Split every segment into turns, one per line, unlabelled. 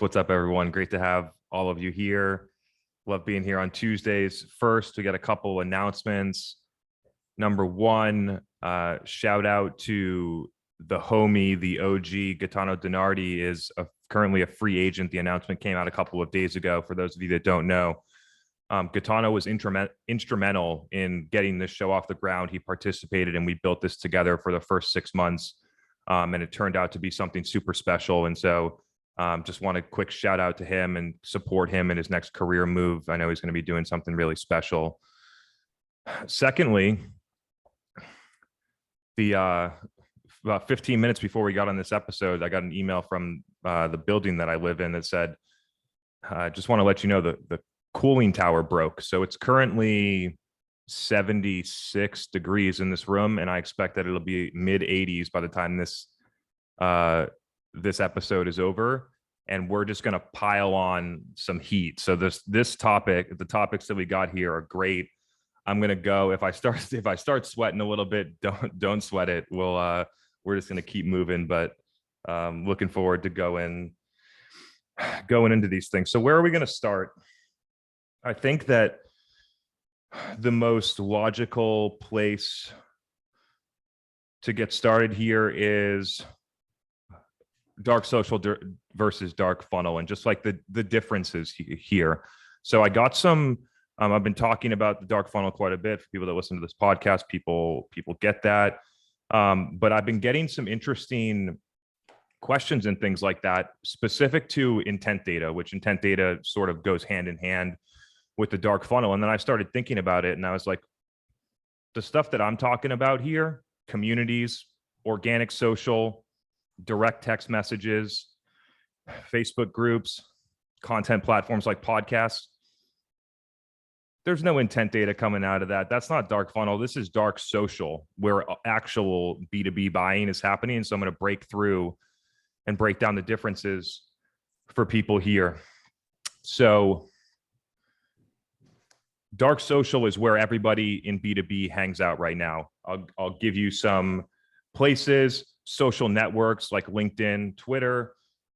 What's up, everyone? Great to have all of you here. Love being here on Tuesdays. First, we got a couple announcements. Number one, shout out to the homie, the OG, Gaetano Dinardi is currently a free agent. The announcement came out a couple of days ago. For those of you that don't know, Gaetano was instrumental in getting this show off the ground. He participated and we built this together for the first 6 months. And it turned out to be something super special. And so just want a quick shout out to him and support him in his next career move. I know he's going to be doing something really special. Secondly, about 15 minutes before we got on this episode, I got an email from the building that I live in that said, I just want to let you know that the cooling tower broke. So it's currently 76 degrees in this room, and I expect that it'll be mid 80s by the time this episode is over, and we're just going to pile on some heat. So the topics that we got here are great. I'm going to go, if I start sweating a little bit, don't sweat it. We're just going to keep moving, but looking forward to going into these things. So where are we going to start? I think that the most logical place to get started here is dark social versus dark funnel, and just like the differences here. So I got some, I've been talking about the dark funnel quite a bit for people that listen to this podcast. People get that. But I've been getting some interesting questions and things like that specific to intent data, which intent data sort of goes hand in hand with the dark funnel. And then I started thinking about it and I was like, the stuff that I'm talking about here, communities, organic social, direct text messages, Facebook groups, content platforms like podcasts, there's no intent data coming out of that. That's not dark funnel. This is dark social, where actual B2B buying is happening. And so I'm going to break through and break down the differences for people here. So dark social is where everybody in B2B hangs out right now. I'll give you some places: social networks like LinkedIn, Twitter,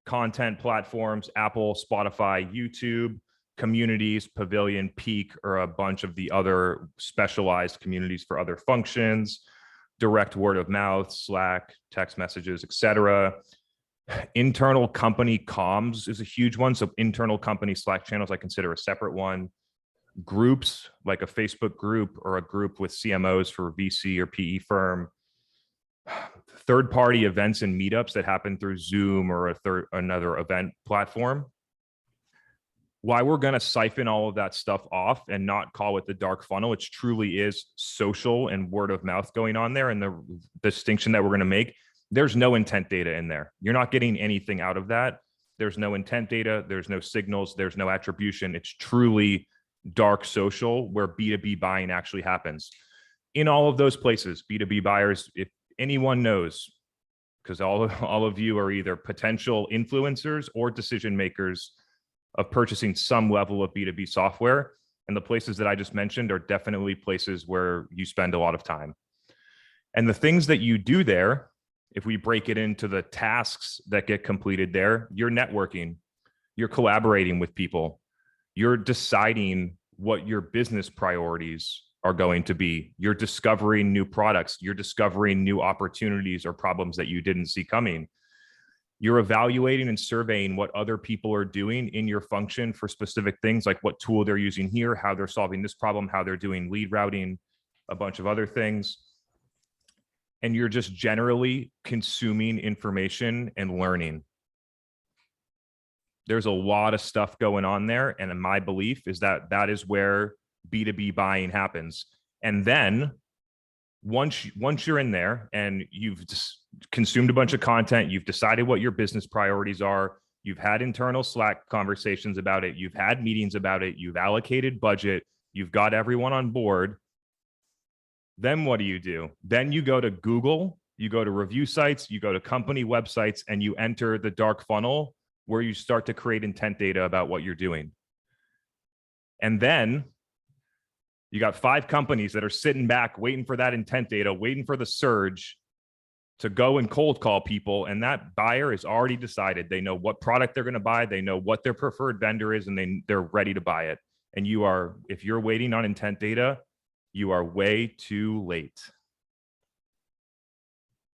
content platforms, Apple, Spotify, YouTube, communities, Pavilion, Peak, or a bunch of the other specialized communities for other functions, direct word of mouth, Slack, text messages, etc. Internal company comms is a huge one. So internal company Slack channels, I consider a separate one. Groups like a Facebook group or a group with CMOs for VC or PE firm. Third-party events and meetups that happen through Zoom or another event platform. Why we're going to siphon all of that stuff off and not call it the dark funnel, it truly is social and word of mouth going on there. And the distinction that we're going to make, there's no intent data in there. You're not getting anything out of that. There's no intent data. There's no signals. There's no attribution. It's truly dark social, where B2B buying actually happens. In all of those places, B2B buyers, if anyone knows, because all of you are either potential influencers or decision makers of purchasing some level of B2B software, and the places that I just mentioned are definitely places where you spend a lot of time. And the things that you do there, if we break it into the tasks that get completed there, you're networking, you're collaborating with people, you're deciding what your business priorities are going to be. You're discovering new products. You're discovering new opportunities or problems that you didn't see coming. You're evaluating and surveying what other people are doing in your function for specific things, like what tool they're using here, how they're solving this problem, how they're doing lead routing, a bunch of other things. And you're just generally consuming information and learning. There's a lot of stuff going on there. And my belief is that that is where B2B buying happens. And then once you're in there and you've just consumed a bunch of content, you've decided what your business priorities are, you've had internal Slack conversations about it, you've had meetings about it, you've allocated budget, you've got everyone on board, then what do? Then you go to Google, you go to review sites, you go to company websites, and you enter the dark funnel where you start to create intent data about what you're doing. And then you got 5 companies that are sitting back, waiting for that intent data, waiting for the surge to go and cold call people, and that buyer is already decided. They know what product they're going to buy, they know what their preferred vendor is, and they're ready to buy it. And you are, if you're waiting on intent data, you are way too late,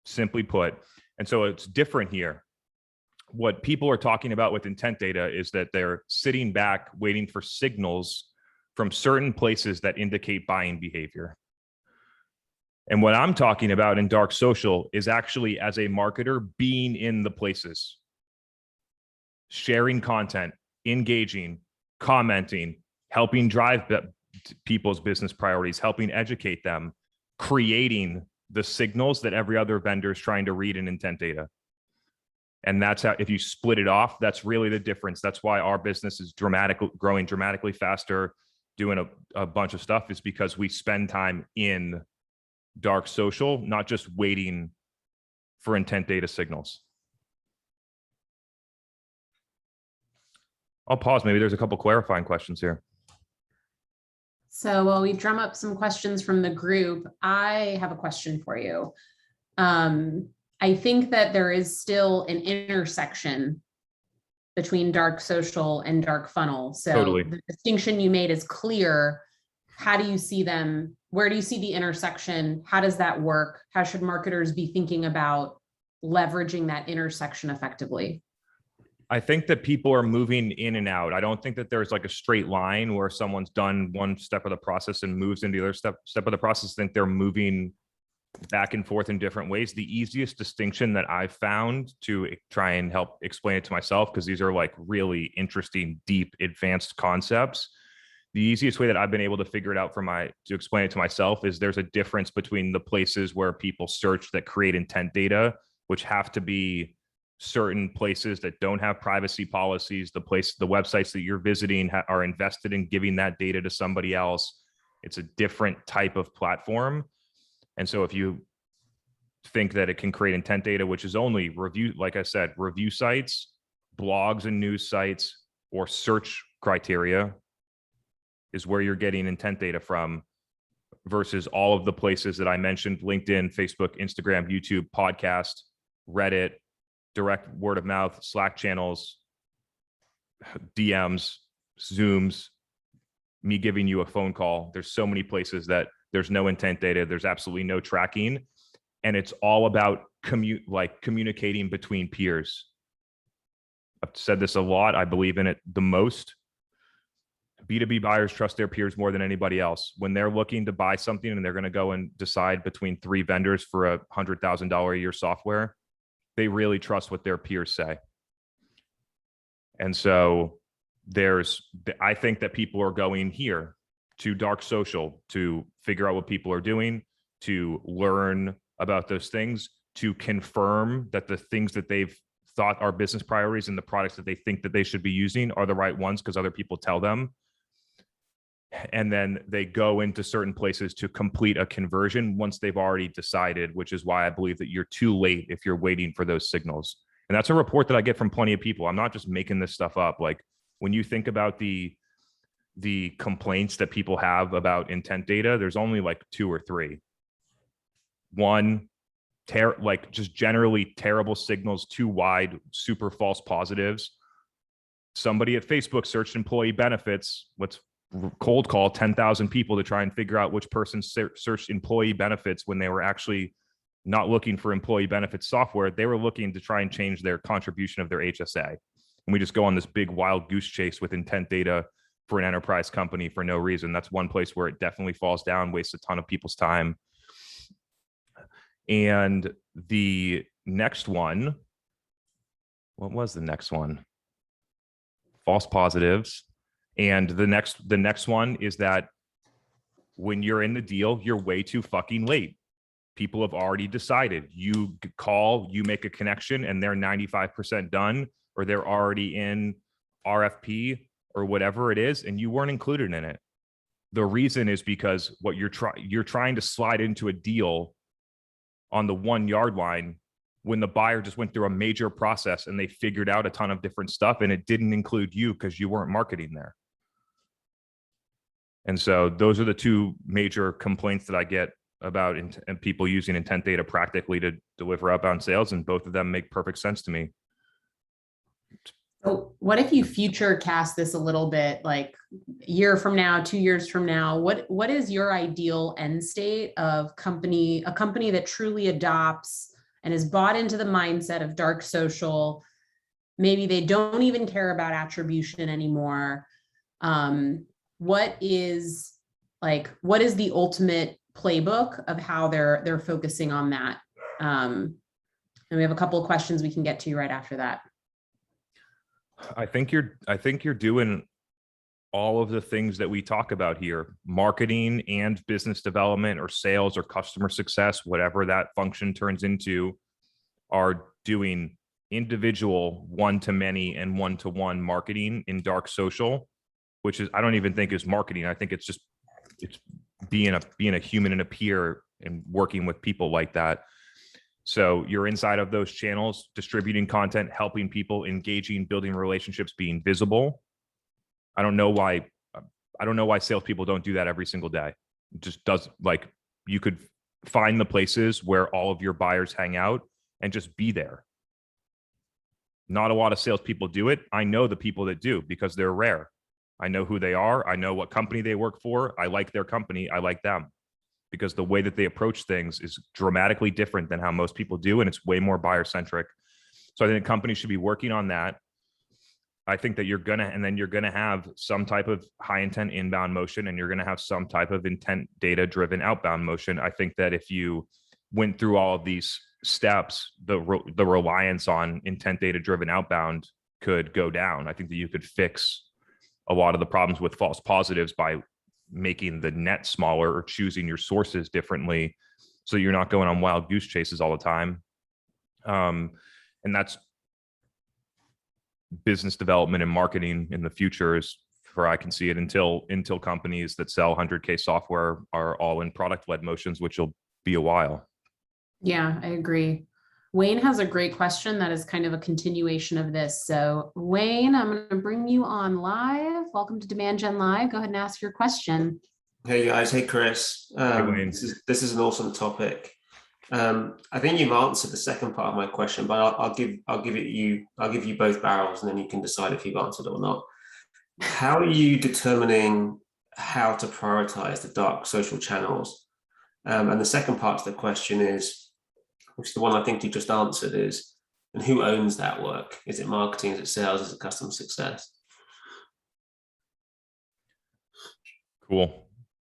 simply put. And so it's different here. What people are talking about with intent data is that they're sitting back waiting for signals from certain places that indicate buying behavior. And what I'm talking about in dark social is actually, as a marketer, being in the places, sharing content, engaging, commenting, helping drive people's business priorities, helping educate them, creating the signals that every other vendor is trying to read in intent data. And that's how, if you split it off, that's really the difference. That's why our business is growing dramatically faster, doing a bunch of stuff, is because we spend time in dark social, not just waiting for intent data signals. I'll pause. Maybe there's a couple clarifying questions here.
So while we drum up some questions from the group, I have a question for you. I think that there is still an intersection between dark social and dark funnel. So
Totally.
The distinction you made is clear. How do you see them? Where do you see the intersection? How does that work? How should marketers be thinking about leveraging that intersection effectively?
I think that people are moving in and out. I don't think that there's like a straight line where someone's done one step of the process and moves into the other step of the process. I think they're moving back and forth in different ways. The easiest distinction that I've found to try and help explain it to myself, because these are like really interesting, deep, advanced concepts. The easiest way that I've been able to figure it out to explain it to myself is there's a difference between the places where people search that create intent data, which have to be certain places that don't have privacy policies. The websites that you're visiting are invested in giving that data to somebody else. It's a different type of platform. And so if you think that it can create intent data, which is only review, like I said, review sites, blogs and news sites, or search criteria is where you're getting intent data from, versus all of the places that I mentioned: LinkedIn, Facebook, Instagram, YouTube, podcast, Reddit, direct word of mouth, Slack channels, DMs, Zooms, me giving you a phone call. There's so many places that there's no intent data. There's absolutely no tracking. And it's all about communicating between peers. I've said this a lot. I believe in it the most. B2B buyers trust their peers more than anybody else. When they're looking to buy something and they're going to go and decide between 3 vendors for a $100,000 a year software, they really trust what their peers say. And so I think that people are going here to dark social to figure out what people are doing, to learn about those things, to confirm that the things that they've thought are business priorities and the products that they think that they should be using are the right ones because other people tell them. And then they go into certain places to complete a conversion once they've already decided, which is why I believe that you're too late if you're waiting for those signals. And that's a report that I get from plenty of people. I'm not just making this stuff up. Like, when you think about the complaints that people have about intent data, there's only like 2 or 3. One, just generally terrible signals, too wide, super false positives. Somebody at Facebook searched employee benefits. Let's cold call 10,000 people to try and figure out which person searched employee benefits when they were actually not looking for employee benefits software. They were looking to try and change their contribution of their HSA. And we just go on this big wild goose chase with intent data for an enterprise company for no reason. That's one place where it definitely falls down, wastes a ton of people's time. And the next one, what was the next one? False positives. And the next one is that when you're in the deal, you're way too fucking late. People have already decided. You call, you make a connection, and they're 95% done, or they're already in RFP or whatever it is, and you weren't included in it. The reason is because what you're trying to slide into a deal on the 1 yard line when the buyer just went through a major process and they figured out a ton of different stuff, and it didn't include you because you weren't marketing there. And so those are the 2 major complaints that I get and people using intent data practically to deliver outbound sales, and both of them make perfect sense to me.
So what if you future cast this a little bit, like a year from now, 2 years from now? What is your ideal end state of a company that truly adopts and is bought into the mindset of dark social? Maybe they don't even care about attribution anymore. What is the ultimate playbook of how they're focusing on that? And we have a couple of questions we can get to right after that.
I think you're doing all of the things that we talk about here: marketing and business development, or sales, or customer success, whatever that function turns into, are doing individual one-to-many and one-to-one marketing in dark social, which is, I don't even think is marketing. I think it's being a human and a peer and working with people like that. So you're inside of those channels, distributing content, helping people, engaging, building relationships, being visible. I don't know why salespeople don't do that every single day. It just does. Like, you could find the places where all of your buyers hang out and just be there. Not a lot of salespeople do it. I know the people that do, because they're rare. I know who they are. I know what company they work for. I like their company. I like them, because the way that they approach things is dramatically different than how most people do, and it's way more buyer centric. So I think companies should be working on that. I think that you're gonna have some type of high intent inbound motion, and you're gonna have some type of intent data driven outbound motion. I think that if you went through all of these steps, the reliance on intent data driven outbound could go down. I think that you could fix a lot of the problems with false positives by making the net smaller, or choosing your sources differently, so you're not going on wild goose chases all the time. And that's business development and marketing in the future, is where I can see it, until companies that sell 100K software are all in product-led motions, which will be a while. Yeah,
I agree. Wayne has a great question that is kind of a continuation of this. So Wayne, I'm going to bring you on live. Welcome to Demand Gen Live. Go ahead and ask your question.
Hey guys, hey Chris.
Hey Wayne.
This is an awesome topic. I think you've answered the second part of my question, but I'll give you both barrels, and then you can decide if you've answered it or not. How are you determining how to prioritize the dark social channels? And the second part to the question is, which is the one I think you just answered, is, and who owns that work? Is it marketing? Is it sales? Is it customer success?
Cool.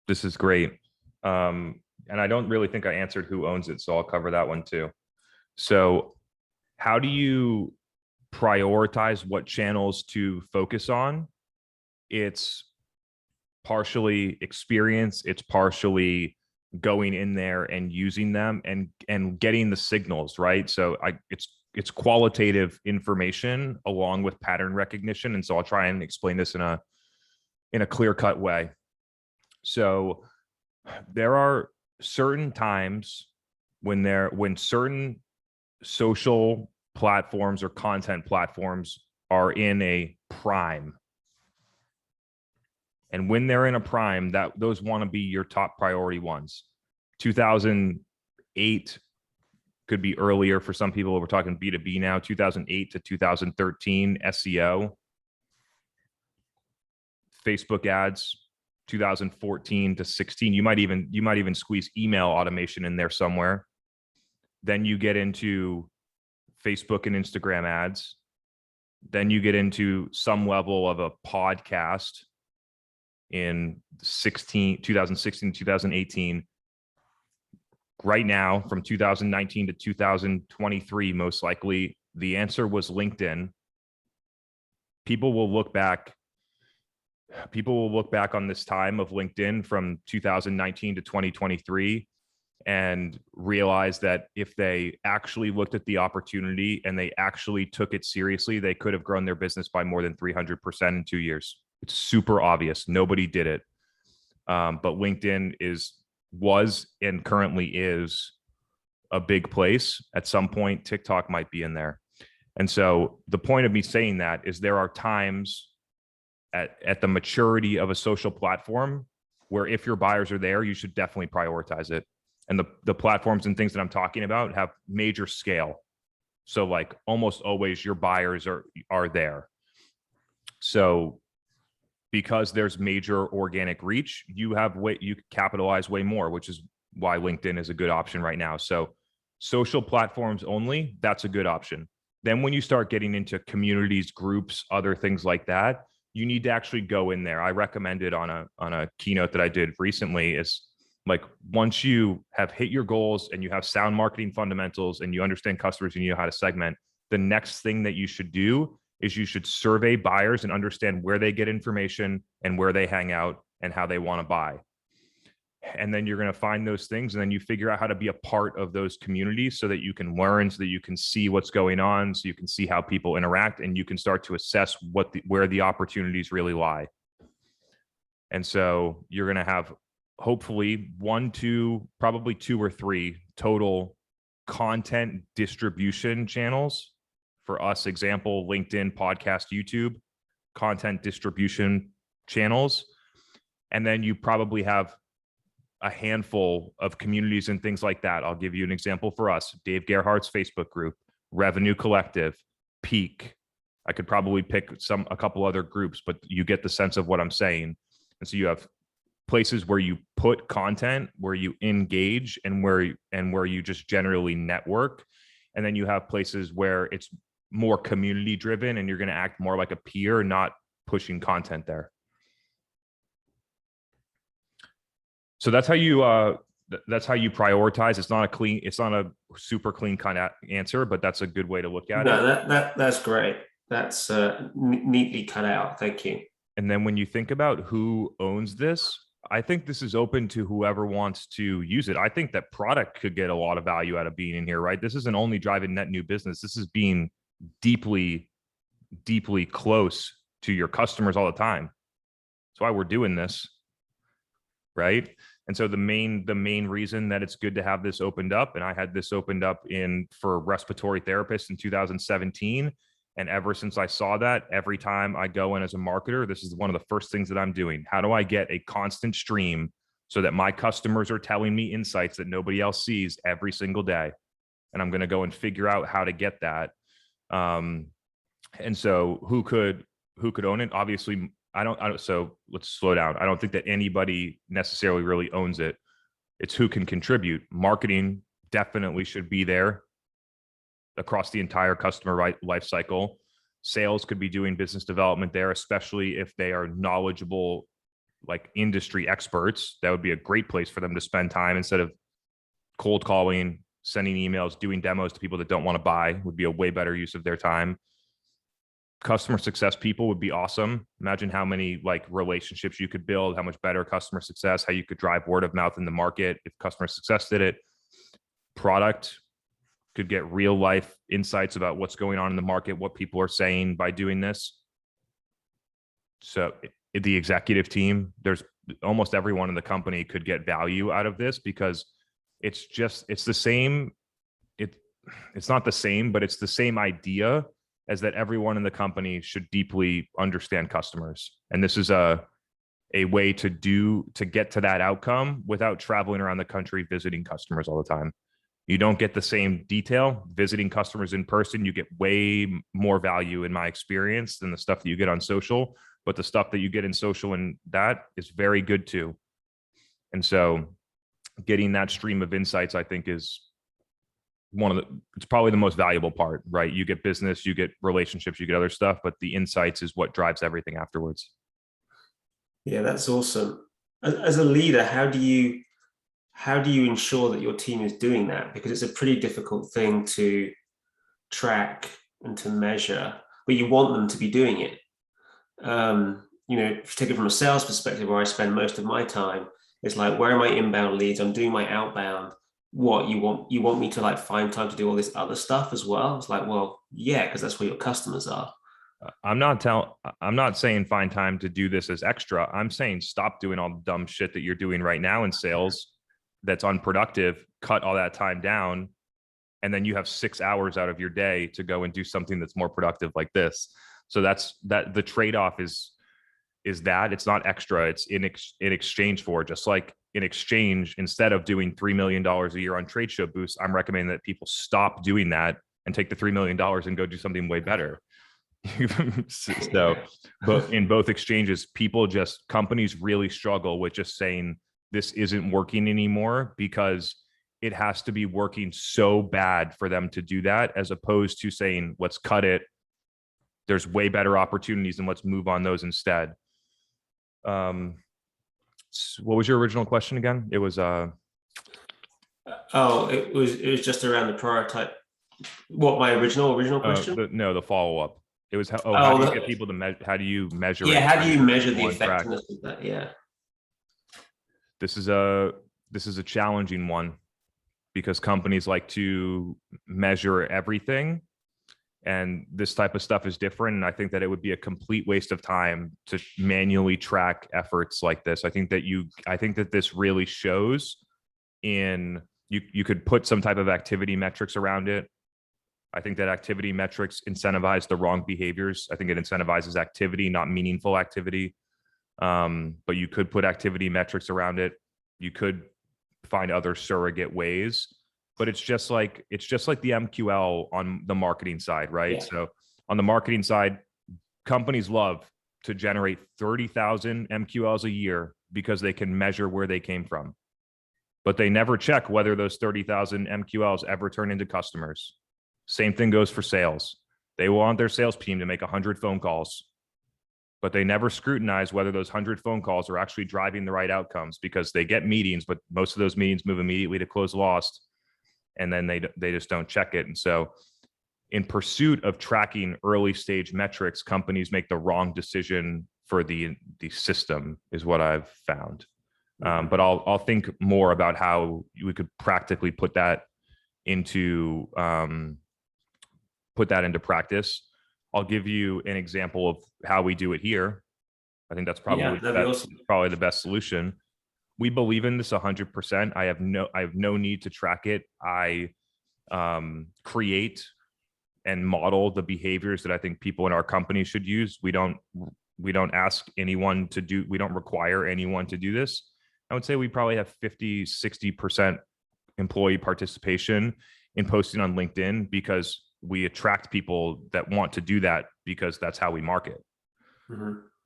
This is great. And I don't really think I answered who owns it, so I'll cover that one too. So how do you prioritize what channels to focus on? It's partially experience. It's partially going in there and using them and getting the signals, right? So it's qualitative information along with pattern recognition. And so I'll try and explain this in a clear-cut way. So there are certain times when certain social platforms or content platforms are in a prime. And when they're in a prime, those want to be your top priority ones. 2008 could be earlier for some people. We're talking B2B now. 2008 to 2013 SEO, Facebook ads. 2014 to 16. You might even squeeze email automation in there somewhere. Then you get into Facebook and Instagram ads. Then you get into some level of a podcast in 2016, 2018. Right now, from 2019 to 2023, most likely, the answer was LinkedIn. People will look back on this time of LinkedIn from 2019 to 2023 and realize that if they actually looked at the opportunity and they actually took it seriously, they could have grown their business by more than 300% in 2 years. It's super obvious. Nobody did it. But LinkedIn was and currently is a big place. At some point, TikTok might be in there. And so the point of me saying that is there are times at the maturity of a social platform where if your buyers are there, you should definitely prioritize it. And the platforms and things that I'm talking about have major scale. So like almost always your buyers are there. So because there's major organic reach, you capitalize way more, which is why LinkedIn is a good option right now. So social platforms only, that's a good option. Then when you start getting into communities, groups, other things like that, you need to actually go in there. I recommended on a keynote that I did recently is like, once you have hit your goals and you have sound marketing fundamentals and you understand customers and you know how to segment, the next thing that you should do is you should survey buyers and understand where they get information and where they hang out and how they want to buy. And then you're going to find those things, and then you figure out how to be a part of those communities so that you can learn, so that you can see what's going on, so you can see how people interact, and you can start to assess where the opportunities really lie. And so you're going to have hopefully probably two or three total content distribution channels. For us, example, LinkedIn, podcast, YouTube, content distribution channels. And then you probably have a handful of communities and things like that. I'll give you an example for us: Dave Gerhardt's Facebook group, Revenue Collective, Peak. I could probably pick a couple other groups, but you get the sense of what I'm saying. And so you have places where you put content, where you engage, and where you just generally network. And then you have places where it's more community driven and you're going to act more like a peer, not pushing content there. So that's how you prioritize. It's not a super clean kind of answer, but that's a good way to look at it.
No, that's great. That's neatly cut out. Thank you.
And then when you think about who owns this, I think this is open to whoever wants to use it. I think that product could get a lot of value out of being in here, right? This isn't only driving net new business. This is being deeply, deeply close to your customers all the time. That's why we're doing this, right? And so the main reason that it's good to have this opened up, and I had this opened up for respiratory therapists in 2017. And ever since I saw that, every time I go in as a marketer, this is one of the first things that I'm doing. How do I get a constant stream so that my customers are telling me insights that nobody else sees every single day? And I'm going to go and figure out how to get that. And so who could own it? Obviously, I don't. So let's slow down. I don't think that anybody necessarily really owns it. It's who can contribute. Marketing definitely should be there across the entire customer life cycle. Sales could be doing business development there, especially if they are knowledgeable, like industry experts. That would be a great place for them to spend time instead of cold calling, sending emails, doing demos to people that don't want to buy. Would be a way better use of their time. Customer success people would be awesome. Imagine how many like relationships you could build, how much better customer success, how you could drive word of mouth in the market if customer success did it. Product could get real life insights about what's going on in the market, what people are saying by doing this. So the executive team, there's almost everyone in the company could get value out of this, because it's the same. It's not the same, but it's the same idea as that everyone in the company should deeply understand customers. And this is a way to get to that outcome without traveling around the country visiting customers all the time. You don't get the same detail visiting customers in person. You get way more value in my experience than the stuff that you get on social, but the stuff that you get in social and that is very good too. And so getting that stream of insights, I think, is it's probably the most valuable part, right? You get business, you get relationships, you get other stuff, but the insights is what drives everything afterwards.
Yeah, that's awesome. As a leader, how do you ensure that your team is doing that? Because it's a pretty difficult thing to track and to measure, but you want them to be doing it. If you take it from a sales perspective, where I spend most of my time, it's like, where are my inbound leads? I'm doing my outbound. What you want me to like find time to do all this other stuff as well? It's like, well, yeah, because that's where your customers are.
I'm not saying find time to do this as extra. I'm saying stop doing all the dumb shit that you're doing right now in sales that's unproductive. Cut all that time down, and then you have 6 hours out of your day to go and do something that's more productive like this. So that's the trade-off is that it's not extra. It's in exchange for, just like in exchange, instead of doing $3 million a year on trade show booths, I'm recommending that people stop doing that and take the $3 million and go do something way better. So, but in both exchanges, companies really struggle with just saying this isn't working anymore, because it has to be working so bad for them to do that, as opposed to saying, let's cut it. There's way better opportunities and let's move on those instead. What was your original question again? It was
it was just around the prioritize. What, my original question?
The follow-up. It was how do you get people to measure? How do you measure?
Yeah, how do you measure the
on track?
effectiveness of that? Yeah.
This is a challenging one, because companies like to measure everything, and this type of stuff is different. And I think that it would be a complete waste of time to manually track efforts like this. I think that this really shows in, you could put some type of activity metrics around it. I think that activity metrics incentivize the wrong behaviors. I think it incentivizes activity, not meaningful activity. But you could put activity metrics around it. You could find other surrogate ways, but it's just like the MQL on the marketing side, right?
Yeah.
So on the marketing side, companies love to generate 30,000 MQLs a year because they can measure where they came from, but they never check whether those 30,000 MQLs ever turn into customers. Same thing goes for sales. They want their sales team to make 100 phone calls, but they never scrutinize whether those 100 phone calls are actually driving the right outcomes, because they get meetings, but most of those meetings move immediately to close lost, and then they just don't check it. And so in pursuit of tracking early stage metrics, companies make the wrong decision for the system, is what I've found. But I'll think more about how we could practically put that into practice. I'll give you an example of how we do it here. I think that's probably
awesome.
Probably the best solution. We believe in this 100%. I have no need to track it. I create and model the behaviors that I think people in our company should use. We don't ask anyone to do. We don't require anyone to do this. I would say we probably have 50-60% employee participation in posting on LinkedIn, because we attract people that want to do that, because that's how we market.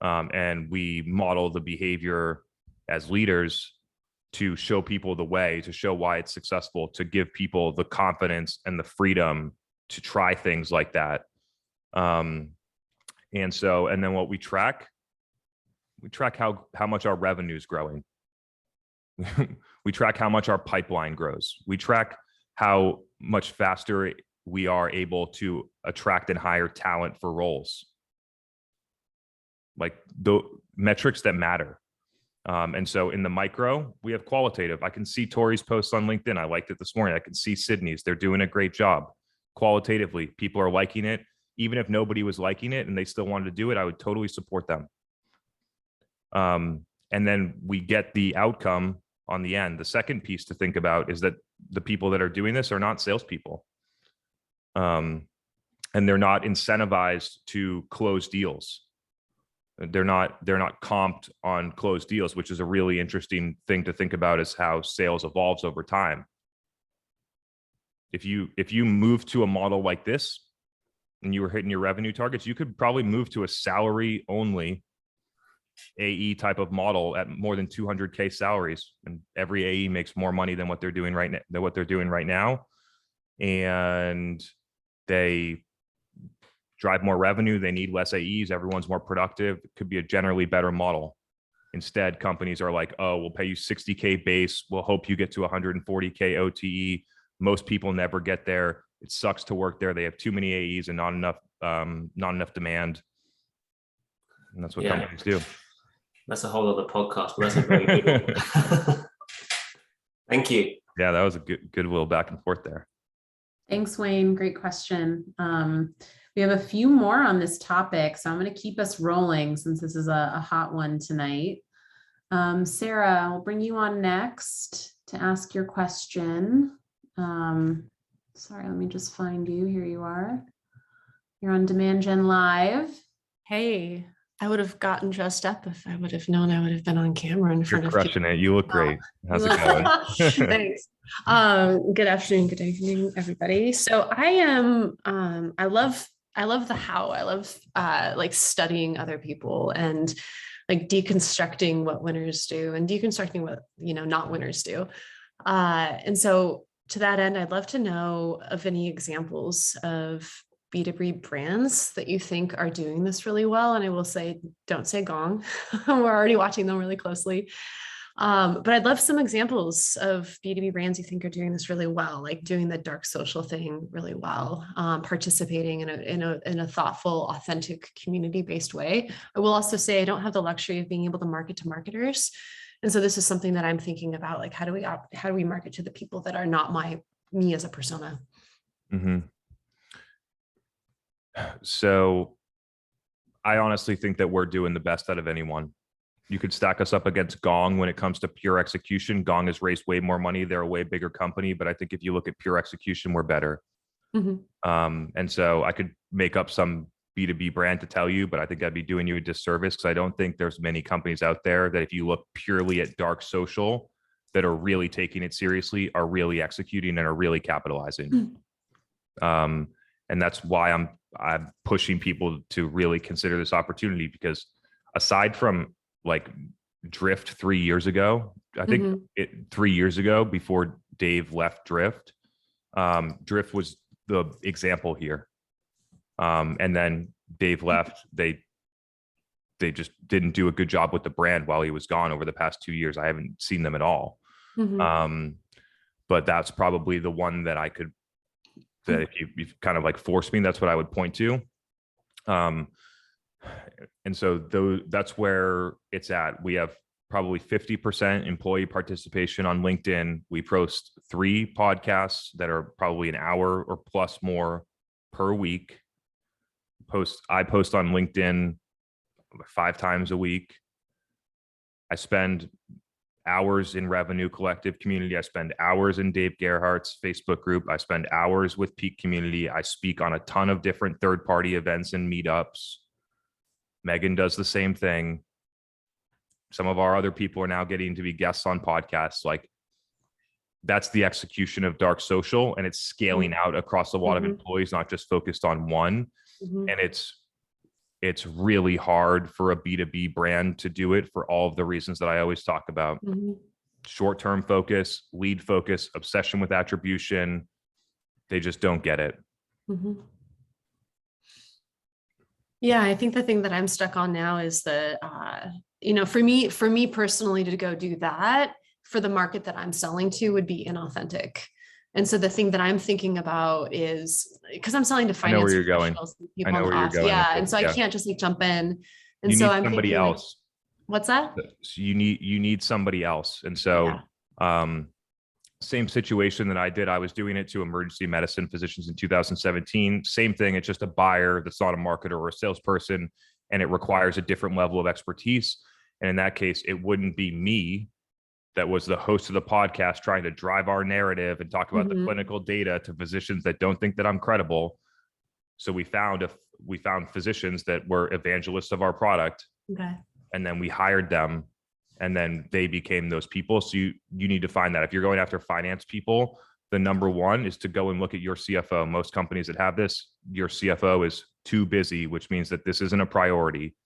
And we model the behavior as leaders to show people the way, to show why it's successful, to give people the confidence and the freedom to try things like that. And then what we track how much our revenue is growing. We track how much our pipeline grows. We track how much faster we are able to attract and hire talent for roles, like the metrics that matter. And so in the micro, we have qualitative. I can see Tori's posts on LinkedIn. I liked it this morning. I can see Sydney's. They're doing a great job. Qualitatively, people are liking it. Even if nobody was liking it and they still wanted to do it, I would totally support them. And then we get the outcome on the end. The second piece to think about is that the people that are doing this are not salespeople. And they're not incentivized to close deals. They're not comped on closed deals, which is a really interesting thing to think about, is how sales evolves over time. If you move to a model like this and you were hitting your revenue targets, you could probably move to a salary only AE type of model at more than 200K salaries, and every AE makes more money than what they're doing right now, and they drive more revenue. They need less AEs. Everyone's more productive. It could be a generally better model. Instead, companies are like, oh, we'll pay you 60K base. We'll hope you get to 140K OTE. Most people never get there. It sucks to work there. They have too many AEs and not enough demand. And that's what companies do.
That's a whole other podcast, but that's a very good one. Thank you.
Yeah, that was a good little back and forth there.
Thanks, Wayne. Great question. We have a few more on this topic, so I'm going to keep us rolling since this is a hot one tonight. Sarah, I'll bring you on next to ask your question. Sorry, let me just find you. Here you are. You're on Demand Gen Live.
Hey, I would have gotten dressed up if I would have known I would have been on camera in
You're
front of
crushing
people.
it. You look great. How's it going?
Thanks. Good afternoon, good evening, everybody. So I am, I love the how. I love like studying other people and like deconstructing what winners do and deconstructing what, not winners do. And so to that end, I'd love to know of any examples of B2B brands that you think are doing this really well. And I will say, don't say Gong. We're already watching them really closely. But I'd love some examples of B2B brands you think are doing this really well, like doing the dark social thing really well, participating in a thoughtful, authentic, community-based way. I will also say I don't have the luxury of being able to market to marketers. And so this is something that I'm thinking about, like how do we market to the people that are not me as a persona?
Mm-hmm. So I honestly think that we're doing the best out of anyone. You could stack us up against Gong when it comes to pure execution. Gong has raised way more money. They're a way bigger company, but I think if you look at pure execution, we're better.
Mm-hmm.
And so I could make up some B2B brand to tell you, but I think I'd be doing you a disservice because I don't think there's many companies out there that if you look purely at dark social that are really taking it seriously, are really executing and are really capitalizing. And that's why I'm pushing people to really consider this opportunity, because aside from like Drift 3 years ago, I think 3 years ago before Dave left Drift, Drift was the example here. And then Dave left, they just didn't do a good job with the brand while he was gone over the past 2 years. I haven't seen them at all. But that's probably the one that I could, that if you kind of like force me, that's what I would point to. And so that's where it's at. We have probably 50% employee participation on LinkedIn. We post 3 podcasts that are probably an hour or plus more per week. I post on LinkedIn 5 times a week. I spend hours in Revenue Collective community. I spend hours in Dave Gerhardt's Facebook group. I spend hours with Peak community. I speak on a ton of different third-party events and meetups. Megan does the same thing. Some of our other people are now getting to be guests on podcasts. Like, that's the execution of dark social, and it's scaling out across a lot of employees, not just focused on one. And it's really hard for a B2B brand to do it for all of the reasons that I always talk about. Short-term focus, lead focus, obsession with attribution. They just don't get it.
Yeah, I think the thing that I'm stuck on now is that, for me personally to go do that for the market that I'm selling to would be inauthentic. And so the thing that I'm thinking about is, because I'm selling to finance professionals, people on the off. Yeah. And so I can't just like jump in. And so I'm
somebody
thinking,
else.
What's that?
So you need somebody else. And so same situation that I did. I was doing it to emergency medicine physicians in 2017. Same thing. It's just a buyer that's not a marketer or a salesperson, and it requires a different level of expertise. And in that case, it wouldn't be me that was the host of the podcast trying to drive our narrative and talk about the clinical data to physicians that don't think that I'm credible. So we found physicians that were evangelists of our product, and then we hired them, and then they became those people. So you need to find that. If you're going after finance people, the number one is to go and look at your CFO. Most companies that have this, your CFO is too busy, which means that this isn't a priority.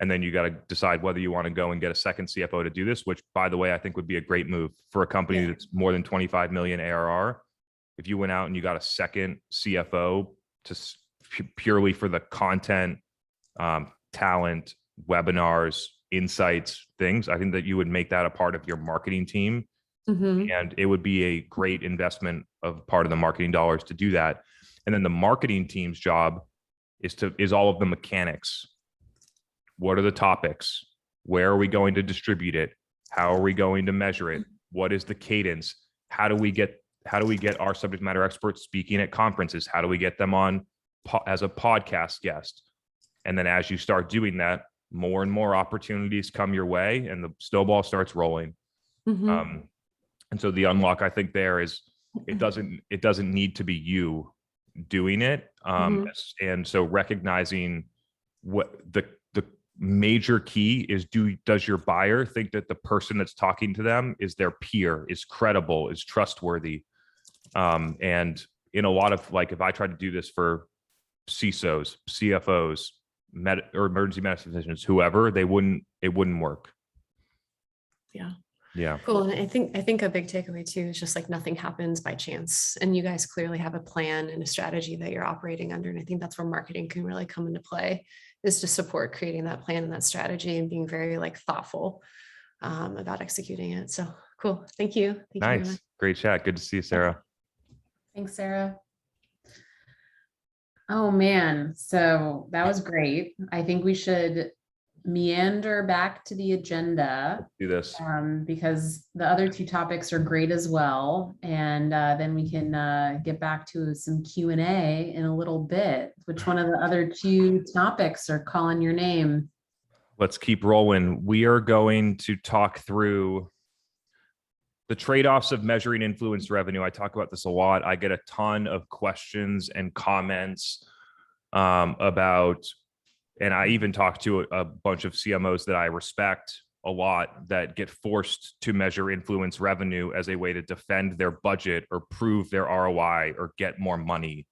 And then you got to decide whether you want to go and get a second CFO to do this, which, by the way, I think would be a great move for a company that's more than 25 million ARR. If you went out and you got a second CFO to purely for the content, talent, webinars, insights, things, I think that you would make that a part of your marketing team. And it would be a great investment of part of the marketing dollars to do that. And then the marketing team's job is all of the mechanics. What are the topics? Where are we going to distribute it? How are we going to measure it? What is the cadence? How do we get our subject matter experts speaking at conferences? How do we get them on as a podcast guest? And then as you start doing that, more and more opportunities come your way, and the snowball starts rolling. And so the unlock, I think, there is it doesn't need to be you doing it. And so recognizing what the major key is, does your buyer think that the person that's talking to them is their peer, is credible, is trustworthy? And in a lot of, like, if I try to do this for CISOs, CFOs, or emergency medicine physicians, whoever, it wouldn't work.
Yeah.
Yeah.
Cool. And I think a big takeaway too is just like nothing happens by chance. And you guys clearly have a plan and a strategy that you're operating under. And I think that's where marketing can really come into play, is to support creating that plan and that strategy and being very like thoughtful about executing it. So cool. Thank you. Thank you very
Nice.
much.
Great chat. Good to see you, Sarah.
Thanks, Sarah. Oh man, so that was great. I think we should meander back to the agenda
Do this.
because the other two topics are great as well. And then we can get back to some Q&A in a little bit. Which one of the other two topics are calling your name?
Let's keep rolling. We are going to talk through the trade-offs of measuring influence revenue. I talk about this a lot. I get a ton of questions and comments about, and I even talk to a bunch of CMOs that I respect a lot that get forced to measure influence revenue as a way to defend their budget or prove their ROI or get more money.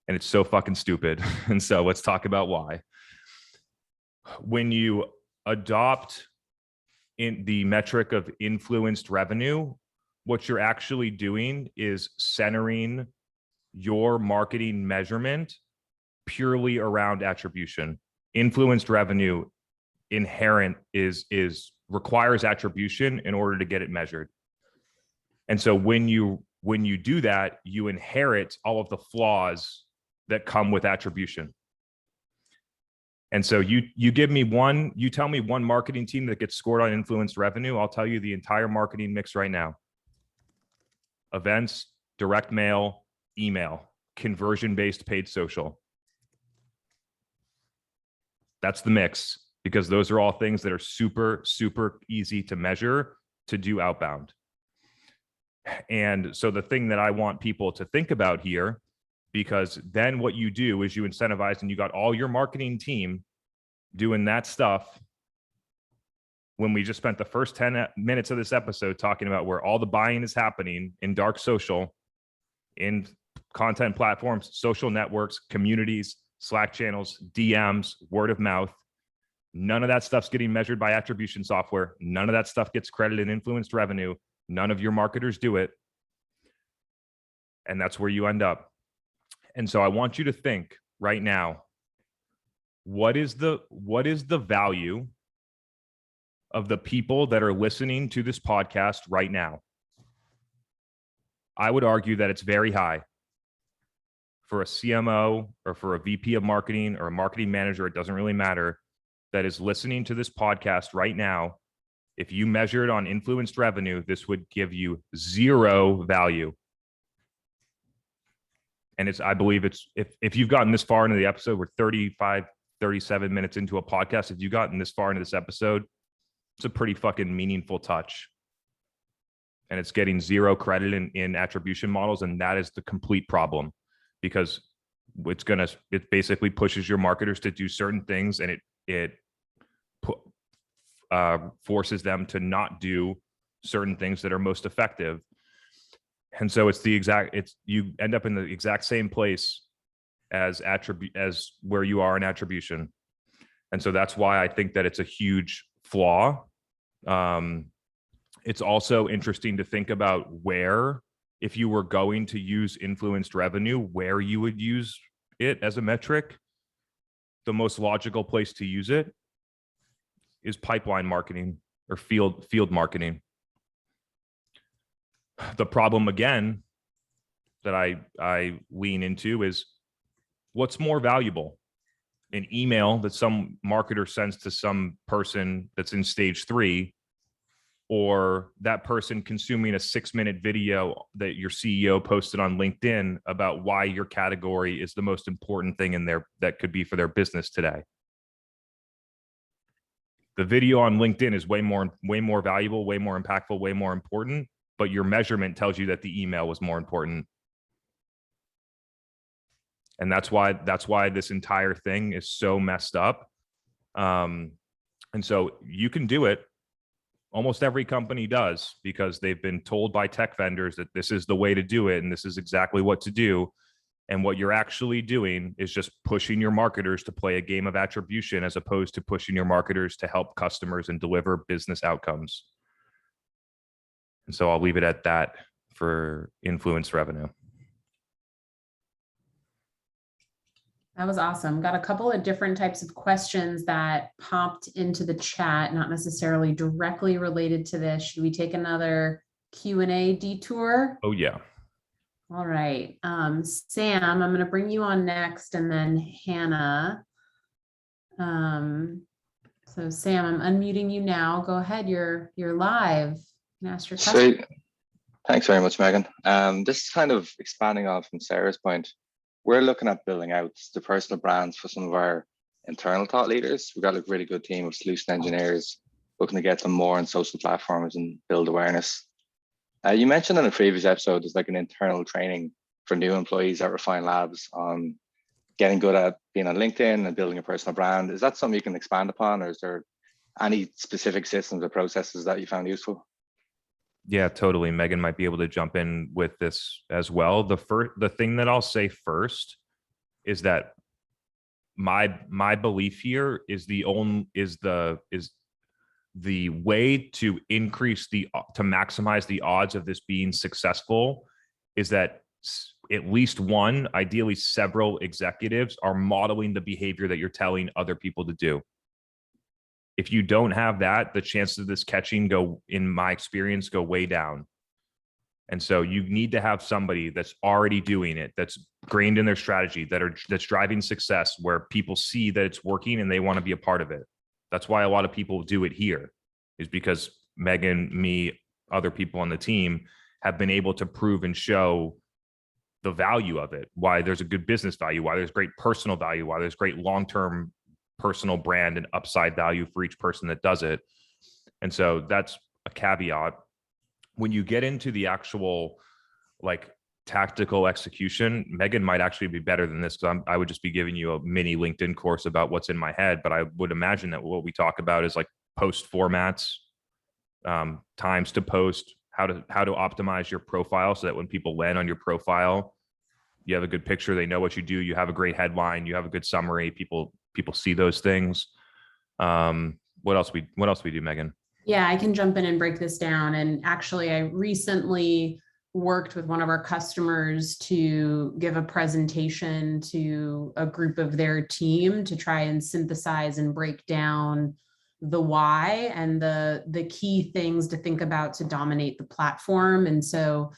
And it's so fucking stupid. And so let's talk about why. When you adopt in the metric of influenced revenue, what you're actually doing is centering your marketing measurement purely around attribution. Influenced revenue inherent requires attribution in order to get it measured. And so when you do that, you inherit all of the flaws that come with attribution. And so you tell me one marketing team that gets scored on influenced revenue, I'll tell you the entire marketing mix right now. Events, direct mail, email, conversion-based paid social. That's the mix, because those are all things that are super, super easy to measure, to do outbound. And so the thing that I want people to think about here, because then what you do is you incentivize, and you got all your marketing team doing that stuff. When we just spent the first 10 minutes of this episode talking about where all the buying is happening in dark social, in content platforms, social networks, communities, Slack channels, DMs, word of mouth. None of that stuff's getting measured by attribution software. None of that stuff gets credited influenced revenue. None of your marketers do it. And that's where you end up. And so I want you to think right now, what is the value of the people that are listening to this podcast right now? I would argue that it's very high. For a CMO or for a VP of marketing or a marketing manager, it doesn't really matter, that is listening to this podcast right now. If you measured on influenced revenue, this would give you zero value. And I believe if you've gotten this far into the episode, we're 35, 37 minutes into a podcast. If you've gotten this far into this episode, it's a pretty fucking meaningful touch. And it's getting zero credit in attribution models. And that is the complete problem, because it basically pushes your marketers to do certain things, and it forces them to not do certain things that are most effective. And so you end up in the exact same place as where you are in attribution. And so that's why I think that it's a huge flaw. It's also interesting to think about where, if you were going to use influenced revenue, where you would use it as a metric. The most logical place to use it is pipeline marketing or field marketing. The problem, again, that I lean into is, what's more valuable? An email that some marketer sends to some person that's in stage 3, or that person consuming a 6-minute video that your CEO posted on LinkedIn about why your category is the most important thing that could be for their business today. The video on LinkedIn is way more valuable, way more impactful, way more important, but your measurement tells you that the email was more important. And that's why this entire thing is so messed up. And so you can do it. Almost every company does, because they've been told by tech vendors that this is the way to do it and this is exactly what to do. And what you're actually doing is just pushing your marketers to play a game of attribution, as opposed to pushing your marketers to help customers and deliver business outcomes. And so I'll leave it at that for influence revenue.
That was awesome. Got a couple of different types of questions that popped into the chat, not necessarily directly related to this. Should we take another Q&A detour?
Oh, yeah.
All right. Sam, I'm going to bring you on next, and then Hannah. So Sam, I'm unmuting you now. Go ahead. You're live. You can ask your question.
Sweet. Thanks very much, Megan. This is kind of expanding on from Sarah's point. We're looking at building out the personal brands for some of our internal thought leaders. We've got a really good team of solution engineers looking to get them more on social platforms and build awareness. You mentioned in a previous episode, there's like an internal training for new employees at Refine Labs on getting good at being on LinkedIn and building a personal brand. Is that something you can expand upon, or is there any specific systems or processes that you found useful?
Yeah, totally. Megan might be able to jump in with this as well. The thing that I'll say first is that my belief here is the way to maximize the odds of this being successful is that at least one, ideally several executives are modeling the behavior that you're telling other people to do. If you don't have that, the chances of this catching in my experience, go way down. And so you need to have somebody that's already doing it, that's grained in their strategy, that's driving success, where people see that it's working and they want to be a part of it. That's why a lot of people do it here, is because Megan, me, other people on the team have been able to prove and show the value of it, why there's a good business value, why there's great personal value, why there's great long-term personal brand and upside value for each person that does it. And so that's a caveat. When you get into the actual like tactical execution, Megan might actually be better than this, because I would just be giving you a mini LinkedIn course about what's in my head. But I would imagine that what we talk about is like post formats, times to post, how to optimize your profile so that when people land on your profile, you have a good picture, they know what you do, you have a great headline, you have a good summary, people see those things. What else we do, Megan?
Yeah, I can jump in and break this down. And actually, I recently worked with one of our customers to give a presentation to a group of their team to try and synthesize and break down the why and the key things to think about to dominate the platform. And so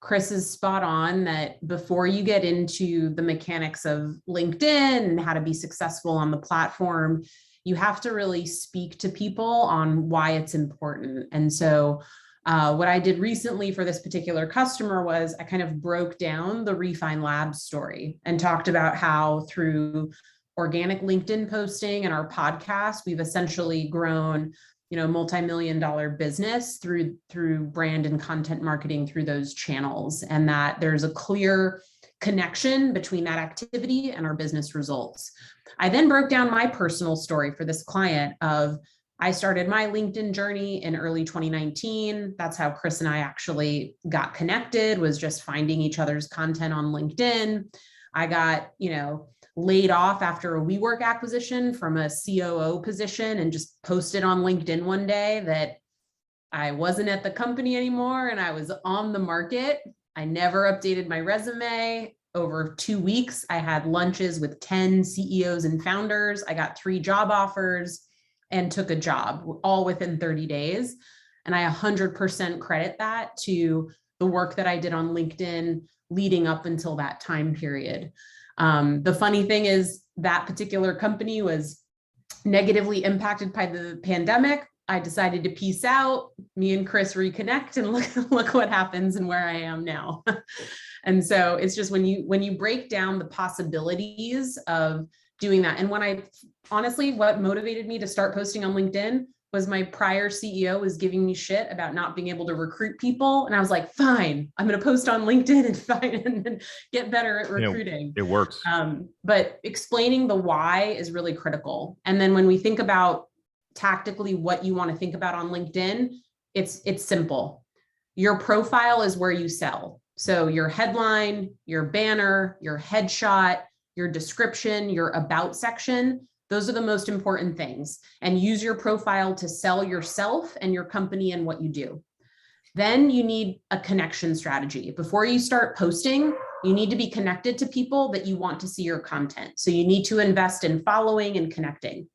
Chris is spot on that before you get into the mechanics of LinkedIn and how to be successful on the platform, you have to really speak to people on why it's important. And so what I did recently for this particular customer was I kind of broke down the Refine Labs story and talked about how through organic LinkedIn posting and our podcast, we've essentially grown multi-million-dollar business through brand and content marketing through those channels, and that there's a clear connection between that activity and our business results. I then broke down my personal story for this client of I started my LinkedIn journey in early 2019. That's how Chris and I actually got connected, was just finding each other's content on LinkedIn. I got, laid off after a WeWork acquisition from a COO position and just posted on LinkedIn one day that I wasn't at the company anymore and I was on the market. I never updated my resume. Over 2 weeks, I had lunches with 10 CEOs and founders. I got 3 job offers and took a job all within 30 days. And I 100% credit that to the work that I did on LinkedIn leading up until that time period. The funny thing is that particular company was negatively impacted by the pandemic. I decided to peace out. Me and Chris reconnect, and look what happens and where I am now. And so it's just when you break down the possibilities of doing that. And when honestly, what motivated me to start posting on LinkedIn was my prior CEO was giving me shit about not being able to recruit people. And I was like, fine, I'm going to post on LinkedIn and then get better at recruiting.
It works.
But explaining the why is really critical. And then when we think about tactically what you want to think about on LinkedIn, it's simple. Your profile is where you sell. So your headline, your banner, your headshot, your description, your about section, those are the most important things. And use your profile to sell yourself and your company and what you do. Then you need a connection strategy. Before you start posting, you need to be connected to people that you want to see your content. So you need to invest in following and connecting.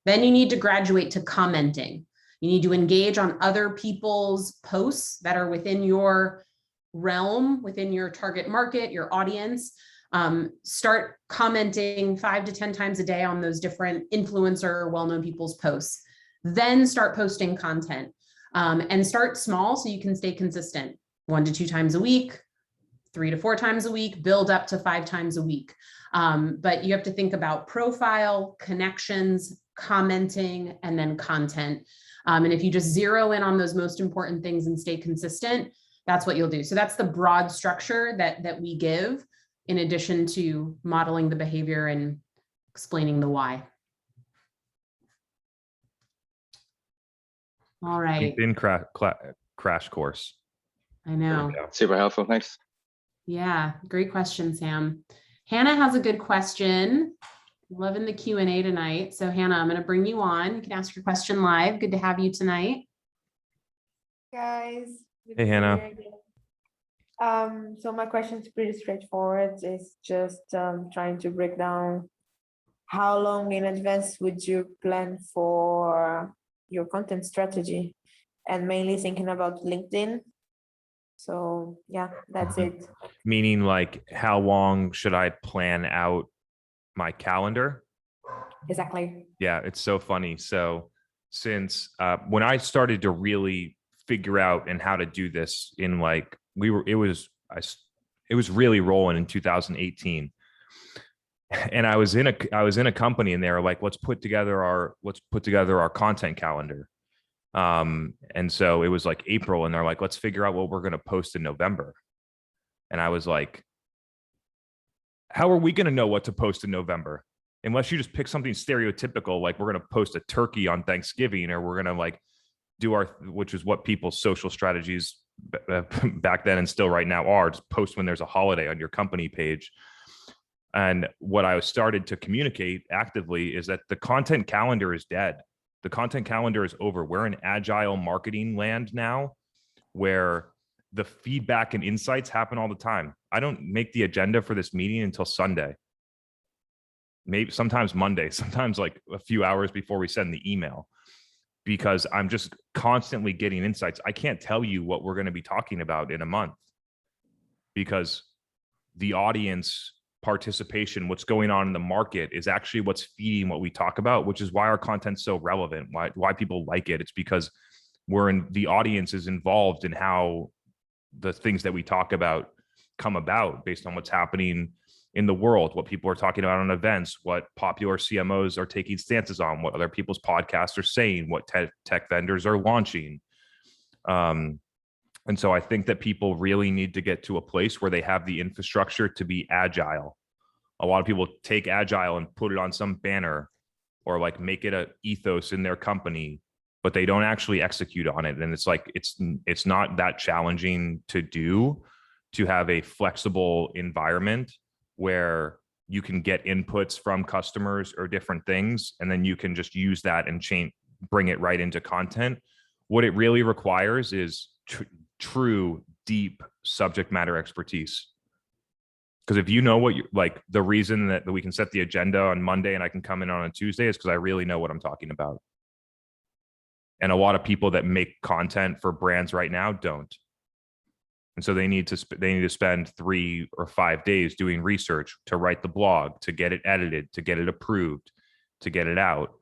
Then you need to graduate to commenting. You need to engage on other people's posts that are within your realm, within your target market, your audience. Start commenting 5 to 10 times a day on those different influencer, well-known people's posts. Then start posting content, and start small so you can stay consistent. 1 to 2 times a week, 3 to 4 times a week, build up to 5 times a week. But you have to think about profile, connections, commenting, and then content. And if you just zero in on those most important things and stay consistent, that's what you'll do. So that's the broad structure that we give, in addition to modeling the behavior and explaining the why. All right.
LinkedIn crash course.
I know.
Super helpful. Thanks.
Yeah, great question, Sam. Hannah has a good question. Loving the Q&A tonight. So Hannah, I'm going to bring you on. You can ask your question live. Good to have you tonight.
Guys.
Hey, Hannah.
So my question is pretty straightforward. It's just trying to break down how long in advance would you plan for your content strategy, and mainly thinking about LinkedIn. So yeah, that's it.
Meaning, like, how long should I plan out my calendar?
Exactly.
Yeah, it's so funny. So since when I started to really figure out and how to do this in like, it was really rolling in 2018. And I was in a company and they were like, let's put together our content calendar. And so it was like April and they're like, let's figure out what we're going to post in November. And I was like, how are we going to know what to post in November? Unless you just pick something stereotypical, like we're going to post a turkey on Thanksgiving, or we're going to like do which is what people's social strategies back then and still right now are, just post when there's a holiday on your company page. And what I started to communicate actively is that the content calendar is dead. The content calendar is over. We're in agile marketing land now, where the feedback and insights happen all the time. I don't make the agenda for this meeting until Sunday. Maybe sometimes Monday, sometimes like a few hours before we send the email, because I'm just constantly getting insights. I can't tell you what we're going to be talking about in a month because the audience participation, what's going on in the market, is actually what's feeding what we talk about, which is why our content's so relevant, why people like it. It's because the audience is involved in how the things that we talk about come about based on what's happening in the world, what people are talking about on events, what popular CMOs are taking stances on, what other people's podcasts are saying, what tech vendors are launching. And so I think that people really need to get to a place where they have the infrastructure to be agile. A lot of people take agile and put it on some banner or like make it an ethos in their company, but they don't actually execute on it. And it's like, it's not that challenging to do, to have a flexible environment where you can get inputs from customers or different things, and then you can just use that and bring it right into content. What it really requires is true, deep subject matter expertise. Because if you know what you like, the reason that we can set the agenda on Monday and I can come in on a Tuesday is because I really know what I'm talking about. And a lot of people that make content for brands right now don't. And so they need to spend 3 or 5 days doing research to write the blog, to get it edited, to get it approved, to get it out.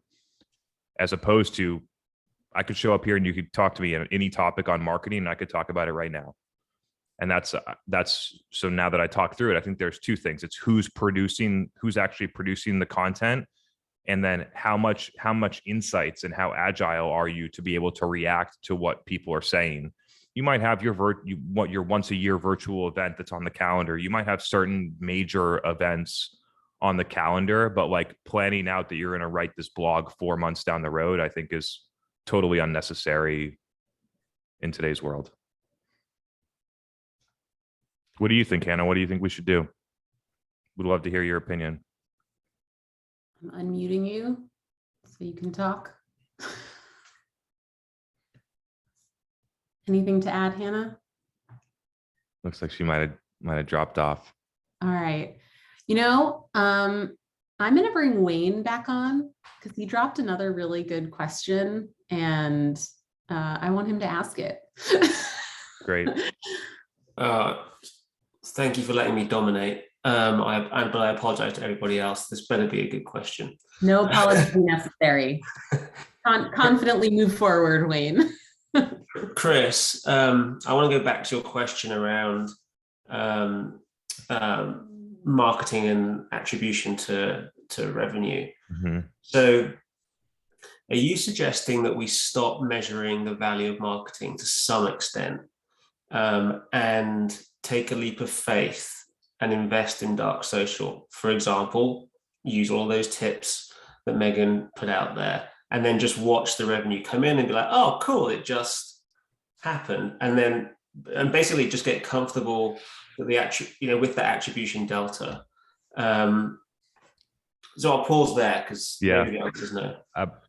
As opposed to, I could show up here and you could talk to me on any topic on marketing and I could talk about it right now. And that's so now that I talk through it, I think there's 2 things. It's who's actually producing the content, And then how much insights and how agile are you to be able to react to what people are saying? You might have your once a year virtual event that's on the calendar. You might have certain major events on the calendar, but like planning out that you're going to write this blog 4 months down the road, I think is totally unnecessary in today's world. What do you think, Hannah? What do you think we should do? We'd love to hear your opinion.
I'm unmuting you so you can talk. Anything to add, Hannah?
Looks like she might have dropped off.
All right. You know, I'm going to bring Wayne back on because he dropped another really good question and I want him to ask it.
Great.
Thank you for letting me dominate. But I apologize to everybody else. This better be a good question.
No apology necessary. Confidently move forward, Wayne.
Chris, I want to go back to your question around marketing and attribution to revenue.
Mm-hmm.
So are you suggesting that we stop measuring the value of marketing to some extent and take a leap of faith and invest in dark social? For example, use all those tips that Megan put out there and then just watch the revenue come in and be like, oh, cool, it just happened. And basically just get comfortable with with the attribution delta. So I'll pause there because maybe the answer is no.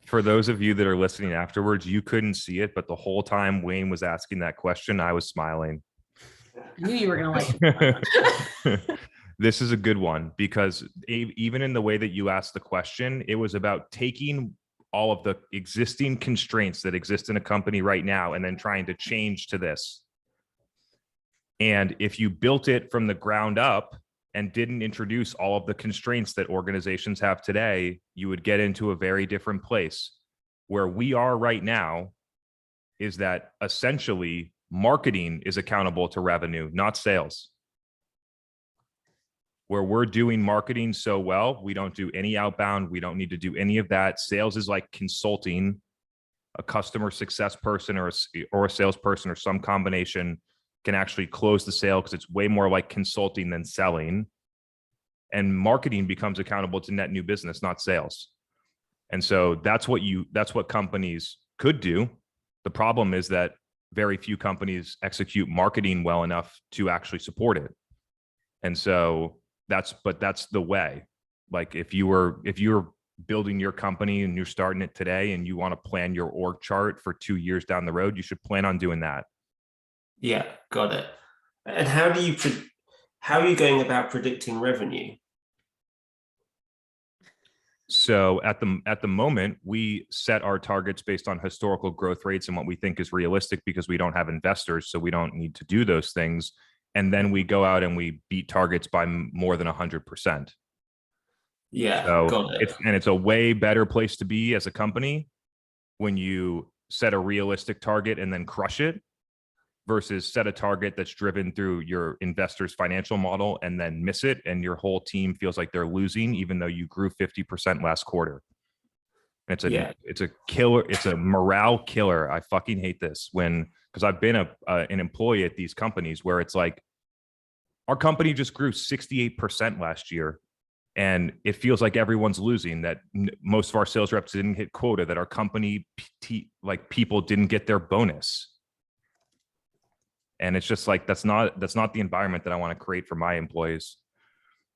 For those of you that are listening afterwards, you couldn't see it, but the whole time Wayne was asking that question, I was smiling.
I knew you were going to like it.
This is a good one because even in the way that you asked the question, it was about taking all of the existing constraints that exist in a company right now and then trying to change to this. And if you built it from the ground up and didn't introduce all of the constraints that organizations have today, you would get into a very different place. Where we are right now is that essentially marketing is accountable to revenue, not sales. Where we're doing marketing so well, we don't do any outbound. We don't need to do any of that. Sales is like consulting. A customer success person or a salesperson or some combination can actually close the sale because it's way more like consulting than selling. And marketing becomes accountable to net new business, not sales. And so that's what companies could do. The problem is that very few companies execute marketing well enough to actually support it. And so that's the way. Like if you're building your company and you're starting it today and you want to plan your org chart for 2 years down the road, you should plan on doing that.
Yeah, got it. And how are you going about predicting revenue?
So at the moment, we set our targets based on historical growth rates and what we think is realistic because we don't have investors, so we don't need to do those things. And then we go out and we beat targets by more than 100%.
Yeah,
so
got it.
It's a way better place to be as a company when you set a realistic target and then crush it versus set a target that's driven through your investor's financial model and then miss it. And your whole team feels like they're losing, even though you grew 50% last quarter. It's a killer. It's a morale killer. I fucking hate this because I've been an employee at these companies where it's like, our company just grew 68% last year. And it feels like everyone's losing, that most of our sales reps didn't hit quota, that our company, people didn't get their bonus. And it's just like, that's not the environment that I want to create for my employees.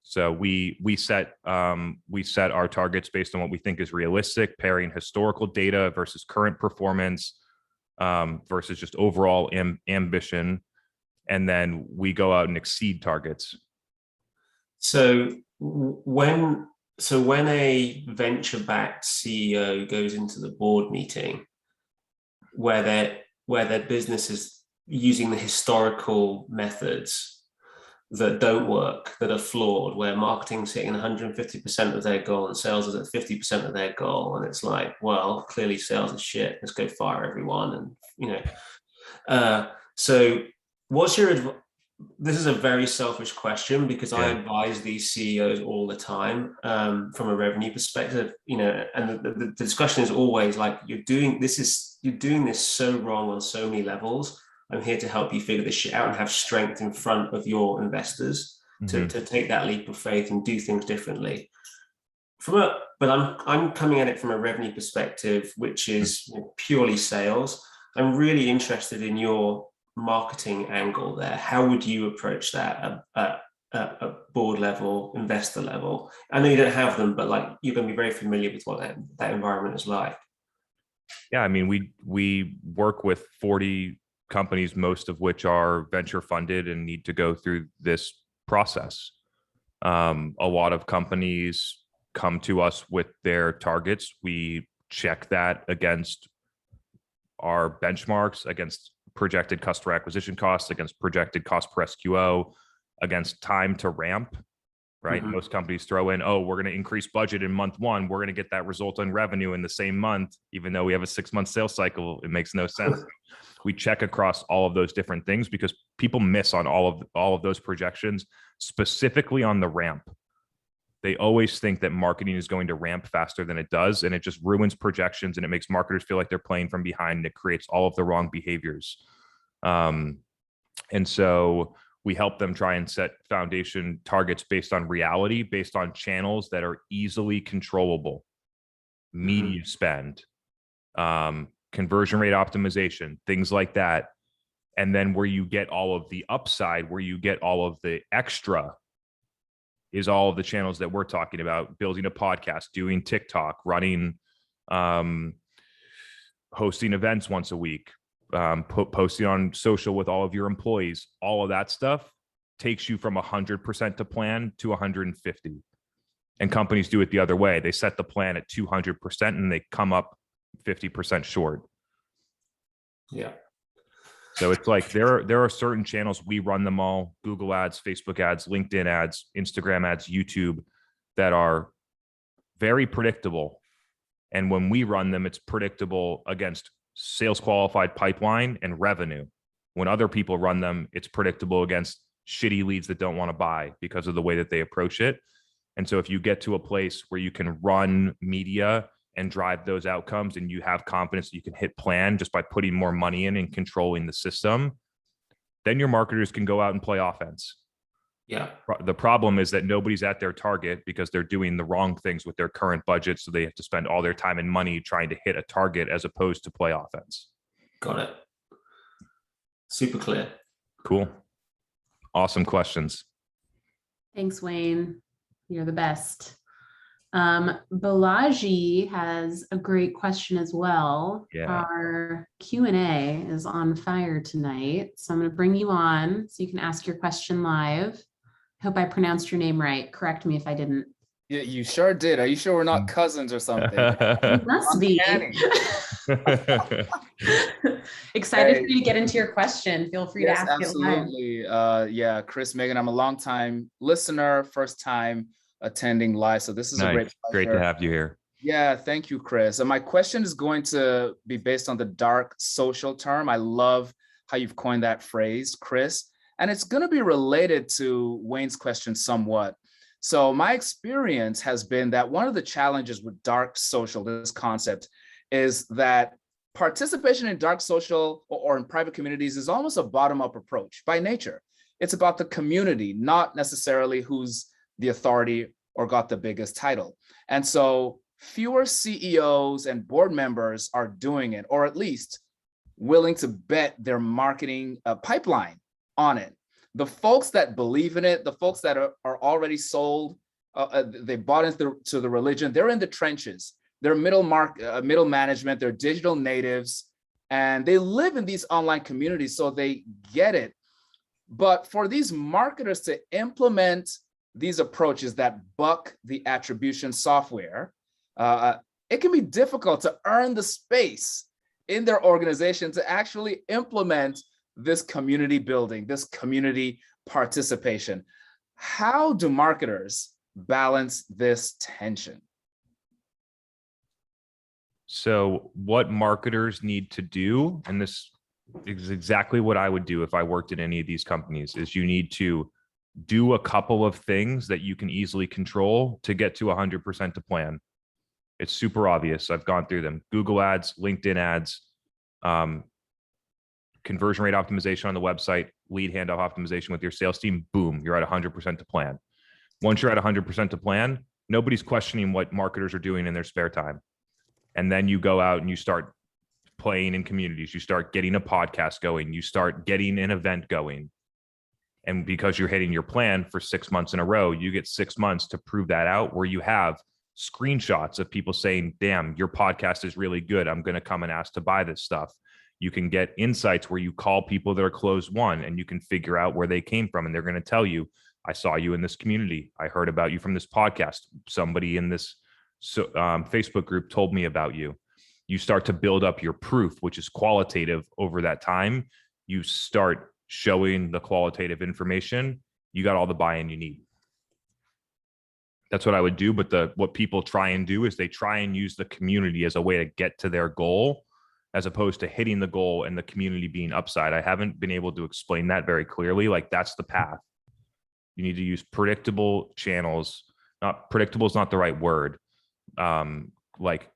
So we set our targets based on what we think is realistic, pairing historical data versus current performance versus just overall ambition. And then we go out and exceed targets. So
when a venture-backed CEO goes into the board meeting where their business is using the historical methods that don't work, that are flawed, where marketing's hitting 150% of their goal and sales is at 50% of their goal, and it's like, well, clearly sales is shit, let's go fire everyone. And so what's your This is a very selfish question because I
Yeah.
advise these CEOs all the time from a revenue perspective, and the discussion is always like, you're doing this so wrong on so many levels. I'm here to help you figure this shit out and have strength in front of your investors to take that leap of faith and do things differently. But I'm coming at it from a revenue perspective, which is purely sales. I'm really interested in your marketing angle there. How would you approach that at board level, investor level? I know you don't have them, but like, you're going to be very familiar with what that environment is like.
Yeah, I mean, we work with 40 companies, most of which are venture funded and need to go through this process. A lot of companies come to us with their targets. We check that against our benchmarks, against projected customer acquisition costs, against projected cost per SQO, against time to ramp, right? Most companies throw in, oh, we're going to increase budget in month one. We're going to get that result on revenue in the same month, even though we have a 6-month sales cycle. It makes no sense. We check across all of those different things because people miss on all of those projections, specifically on the ramp. They always think that marketing is going to ramp faster than it does, and it just ruins projections, and it makes marketers feel like they're playing from behind, and it creates all of the wrong behaviors. And so we help them try and set foundation targets based on reality, based on channels that are easily controllable, media spend, conversion rate optimization, things like that. And then where you get all of the upside, where you get all of the extra, is all of the channels that we're talking about: building a podcast, doing TikTok, running, hosting events once a week, posting on social with all of your employees. All of that stuff takes you from 100% to plan to 150. And companies do it the other way. They set the plan at 200% and they come up 50% short.
Yeah.
So it's like there are certain channels, we run them all: Google ads, Facebook ads, LinkedIn ads, Instagram ads, YouTube, that are very predictable. And when we run them, it's predictable against sales qualified pipeline and revenue. When other people run them, it's predictable against shitty leads that don't want to buy because of the way that they approach it. And so if you get to a place where you can run media and drive those outcomes, and you have confidence that you can hit plan just by putting more money in and controlling the system, then your marketers can go out and play offense.
Yeah.
The problem is that nobody's at their target because they're doing the wrong things with their current budget. So they have to spend all their time and money trying to hit a target as opposed to play offense.
Got it. Super clear.
Cool. Awesome questions.
Thanks, Wayne. You're the best. Balaji has a great question as well.
Yeah.
Our Q&A is on fire tonight. So I'm going to bring you on so you can ask your question live. I hope I pronounced your name right. Correct me if I didn't.
Yeah, you sure did. Are you sure we're not cousins or something?
You must be. Excited for you to get into your question. Feel free to ask it live.
Absolutely. Yeah, Chris, Megan, I'm a long-time listener, first time attending live. So this is
nice.
a great pleasure.
Great to have you here.
Yeah, thank you, Chris. And my question is going to be based on the dark social term. I love how you've coined that phrase, Chris. And it's going to be related to Wayne's question somewhat. So my experience has been that one of the challenges with dark social, this concept, is that participation in dark social or in private communities is almost a bottom-up approach by nature. It's about the community, not necessarily who's the authority or got the biggest title. And so fewer CEOs and board members are doing it, or at least willing to bet their marketing pipeline on it. The folks that believe in it, the folks that are already sold, they bought into the religion, they're in the trenches. They're middle management, they're digital natives, and they live in these online communities, so they get it. But for these marketers to implement these approaches that buck the attribution software, it can be difficult to earn the space in their organization to actually implement this community building, this community participation. How do marketers balance this tension?
So what marketers need to do, and this It's exactly what I would do if I worked at any of these companies. Is you need to do a couple of things that you can easily control to get to 100% to plan. It's super obvious. I've gone through them. Google ads, LinkedIn ads, conversion rate optimization on the website, lead handoff optimization with your sales team. Boom, you're at 100% to plan. Once you're at 100% to plan, nobody's questioning what marketers are doing in their spare time. And then you go out and you start playing in communities. You start getting a podcast going. You start getting an event going. And because you're hitting your plan for 6 months in a row, you get 6 months to prove that out, where you have screenshots of people saying, damn, your podcast is really good. I'm going to come and ask to buy this stuff. You can get insights where you call people that are closed won and you can figure out where they came from. And they're going to tell you, I saw you in this community. I heard about you from this podcast. Somebody in this Facebook group told me about you. You start to build up your proof, which is qualitative over that time. You start showing the qualitative information. You got all the buy-in you need. That's what I would do. But what people try and do is they try and use the community as a way to get to their goal, as opposed to hitting the goal and the community being upside. I haven't been able to explain that very clearly. Like, that's the path. You need to use predictable channels. Not predictable is not the right word. Like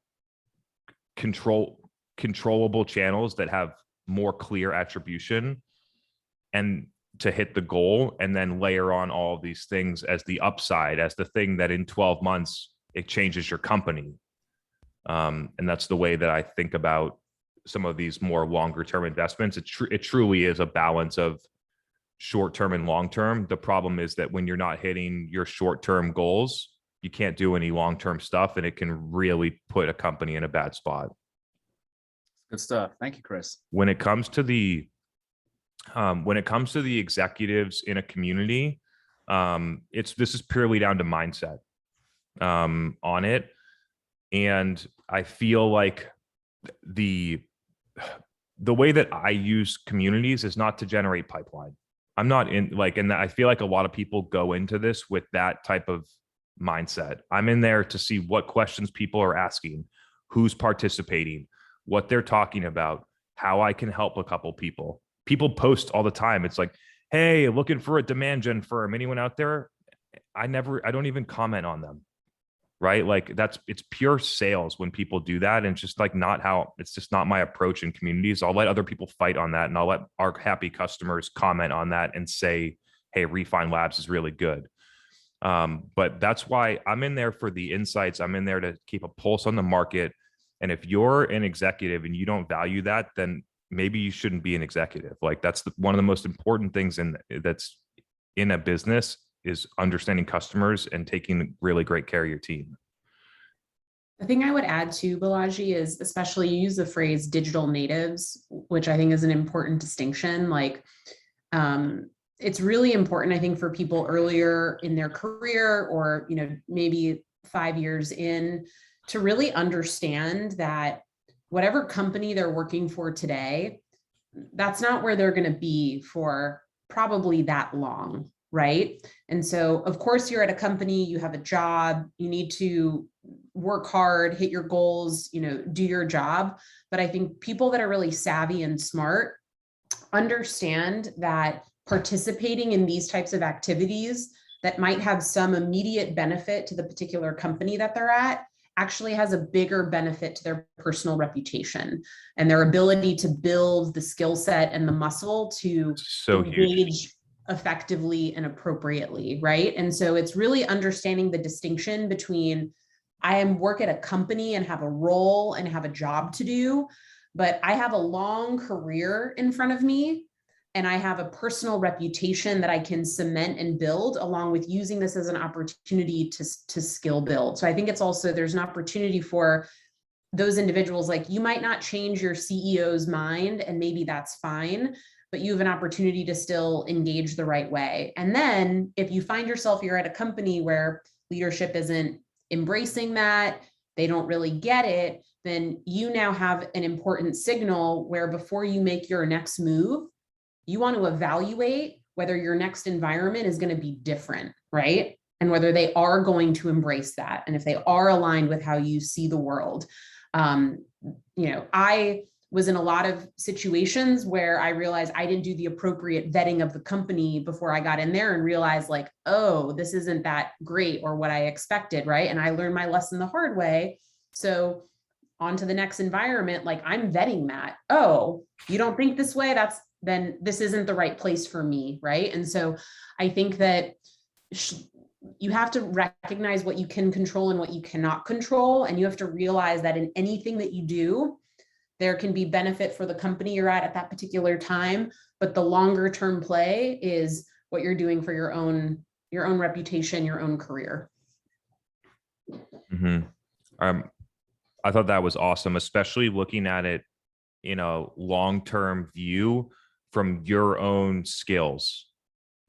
controllable channels that have more clear attribution, and to hit the goal, and then layer on all of these things as the upside, as the thing that in 12 months, it changes your company. And that's the way that I think about some of these more longer term investments. It truly is a balance of short term and long term. The problem is that when you're not hitting your short term goals, you can't do any long term stuff, and it can really put a company in a bad spot.
Good stuff. Thank you, Chris.
When it comes to the executives in a community, this is purely down to mindset on it. And I feel like the way that I use communities is not to generate pipeline. I'm not in and I feel like a lot of people go into this with that type of mindset. I'm in there to see what questions people are asking, who's participating, what they're talking about, how I can help a couple people. People post all the time. It's like, hey, looking for a demand gen firm. Anyone out there? I don't even comment on them. Right? Like, it's pure sales when people do that. And it's just like it's just not my approach in communities. I'll let other people fight on that, and I'll let our happy customers comment on that and say, hey, Refine Labs is really good. But that's why I'm in there for the insights. I'm in there to keep a pulse on the market. And if you're an executive and you don't value that, then maybe you shouldn't be an executive. Like, that's one of the most important things that's in a business, is understanding customers and taking really great care of your team.
The thing I would add to Balaji is, especially you use the phrase digital natives, which I think is an important distinction. Like, it's really important, I think, for people earlier in their career, or, maybe 5 years in, to really understand that whatever company they're working for today, that's not where they're going to be for probably that long, right? And so, of course, you're at a company, you have a job, you need to work hard, hit your goals, do your job. But I think people that are really savvy and smart understand that participating in these types of activities that might have some immediate benefit to the particular company that they're at actually has a bigger benefit to their personal reputation and their ability to build the skill set and the muscle to engage effectively and appropriately, right? And so it's really understanding the distinction between, I work at a company and have a role and have a job to do, but I have a long career in front of me, and I have a personal reputation that I can cement and build, along with using this as an opportunity to skill build. So I think it's also, there's an opportunity for those individuals, like, you might not change your CEO's mind, and maybe that's fine, but you have an opportunity to still engage the right way. And then if you find yourself, you're at a company where leadership isn't embracing that, they don't really get it, then you now have an important signal where, before you make your next move, you want to evaluate whether your next environment is going to be different, right? And whether they are going to embrace that, and if they are aligned with how you see the world. I was in a lot of situations where I realized I didn't do the appropriate vetting of the company before I got in there, and realized like, oh, this isn't that great or what I expected, right? And I learned my lesson the hard way. So on to the next environment, like I'm vetting that. Oh, you don't think this way? Then this isn't the right place for me, right? And so I think that you have to recognize what you can control and what you cannot control. And you have to realize that in anything that you do, there can be benefit for the company you're at that particular time, but the longer term play is what you're doing for your own reputation, your own career.
Mm-hmm. I thought that was awesome, especially looking at it in a long-term view from your own skills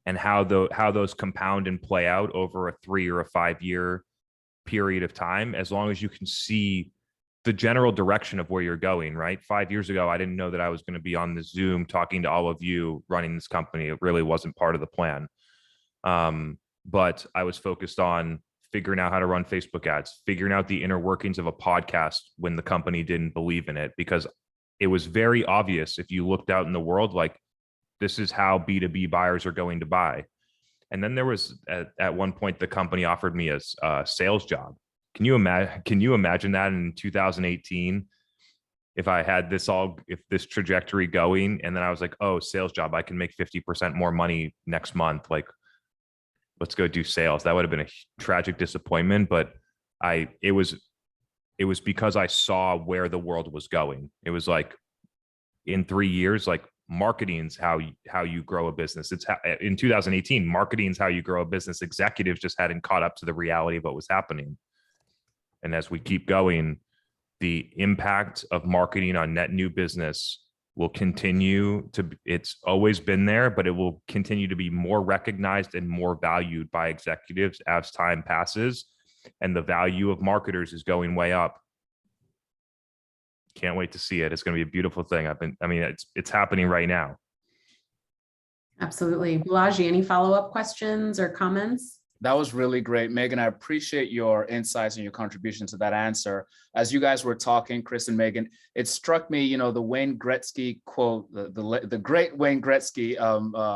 and how those compound and play out over a 3 or a 5 year period of time, as long as you can see the general direction of where you're going, right? 5 years ago, I didn't know that I was going to be on the Zoom talking to all of you running this company. It really wasn't part of the plan. But I was focused on figuring out how to run Facebook ads, figuring out the inner workings of a podcast when the company didn't believe in it, because it was very obvious if you looked out in the world, like this is how B2B buyers are going to buy. And then there was at one point, the company offered me a sales job. Can you imagine that in 2018? If I had if this trajectory going, and then I was like, oh, sales job, I can make 50% more money next month. Like, let's go do sales. That would have been a tragic disappointment, but it was because I saw where the world was going. It was like in 3 years, like marketing's how you grow a business. In 2018, marketing's how you grow a business. Executives just hadn't caught up to the reality of what was happening. And as we keep going, the impact of marketing on net new business will continue to, it's always been there, but it will continue to be more recognized and more valued by executives as time passes. And the value of marketers is going way up. Can't wait to see it. It's going to be a beautiful thing. It's happening right now.
Absolutely. Balaji, any follow-up questions or comments?
That was really great, Megan. I appreciate your insights and your contribution to that answer. As you guys were talking, Chris and Megan, it struck me, the Wayne Gretzky quote, the great Wayne Gretzky,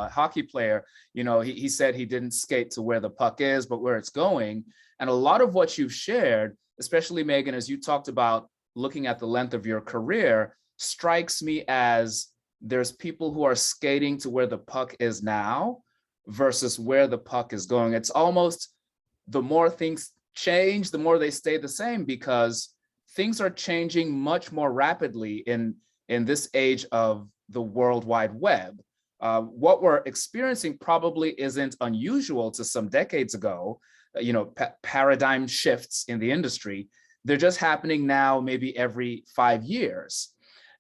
hockey player. He said he didn't skate to where the puck is, but where it's going. And a lot of what you've shared, especially Megan, as you talked about looking at the length of your career, strikes me as there's people who are skating to where the puck is now versus where the puck is going. It's almost the more things change, the more they stay the same, because things are changing much more rapidly in this age of the World Wide Web. What we're experiencing probably isn't unusual to some decades ago, paradigm shifts in the industry. They're just happening now, maybe every 5 years.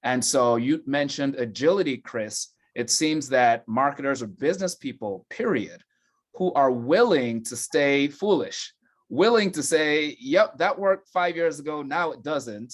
And so you mentioned agility, Chris. It seems that marketers or business people, period, who are willing to stay foolish, willing to say, yep, that worked 5 years ago, now it doesn't.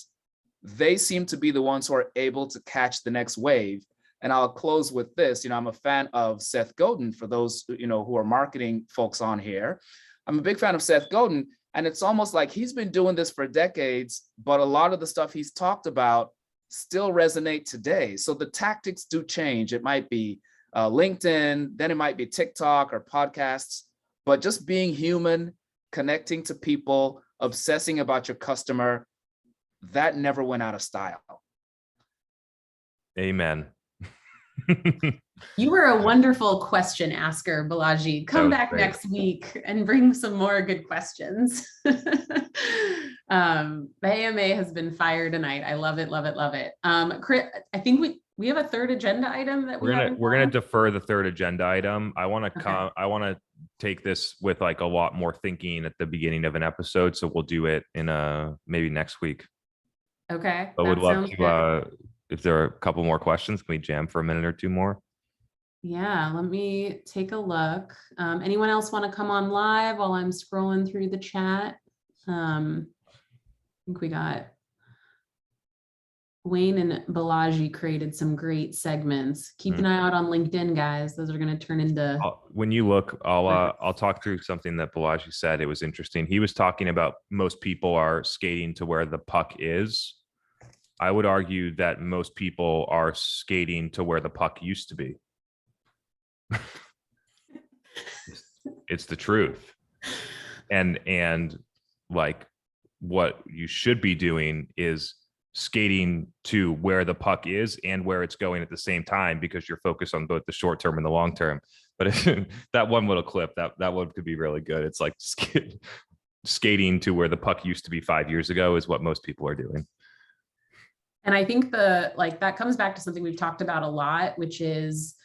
They seem to be the ones who are able to catch the next wave. And I'll close with this. I'm a fan of Seth Godin, for those who are marketing folks on here. I'm a big fan of Seth Godin, and it's almost like he's been doing this for decades, but a lot of the stuff he's talked about still resonate today. So the tactics do change. It might be LinkedIn, then it might be TikTok or podcasts, but just being human, connecting to people, obsessing about your customer, that never went out of style.
Amen.
You were a wonderful question asker, Balaji. Come back
great.
Next week and bring some more good questions. The AMA has been fire tonight. I love it, love it, love it. Chris, I think we have a third agenda item that we're gonna
defer the third agenda item. I want to take this with like a lot more thinking at the beginning of an episode, so we'll do it in maybe next week.
Okay.
But would love to. If there are a couple more questions, can we jam for a minute or two more?
Yeah, let me take a look. Anyone else want to come on live while I'm scrolling through the chat? I think we got Wayne and Balaji created some great segments. Keep an eye out on LinkedIn, guys. Those are going to turn into.
When you look, I'll talk through something that Balaji said. It was interesting. He was talking about most people are skating to where the puck is. I would argue that most people are skating to where the puck used to be. It's the truth. And like what you should be doing is skating to where the puck is and where it's going at the same time, because you're focused on both the short term and the long term. But that one little clip, that one could be really good. It's like skating to where the puck used to be 5 years ago is what most people are doing.
And I think that comes back to something we've talked about a lot, which is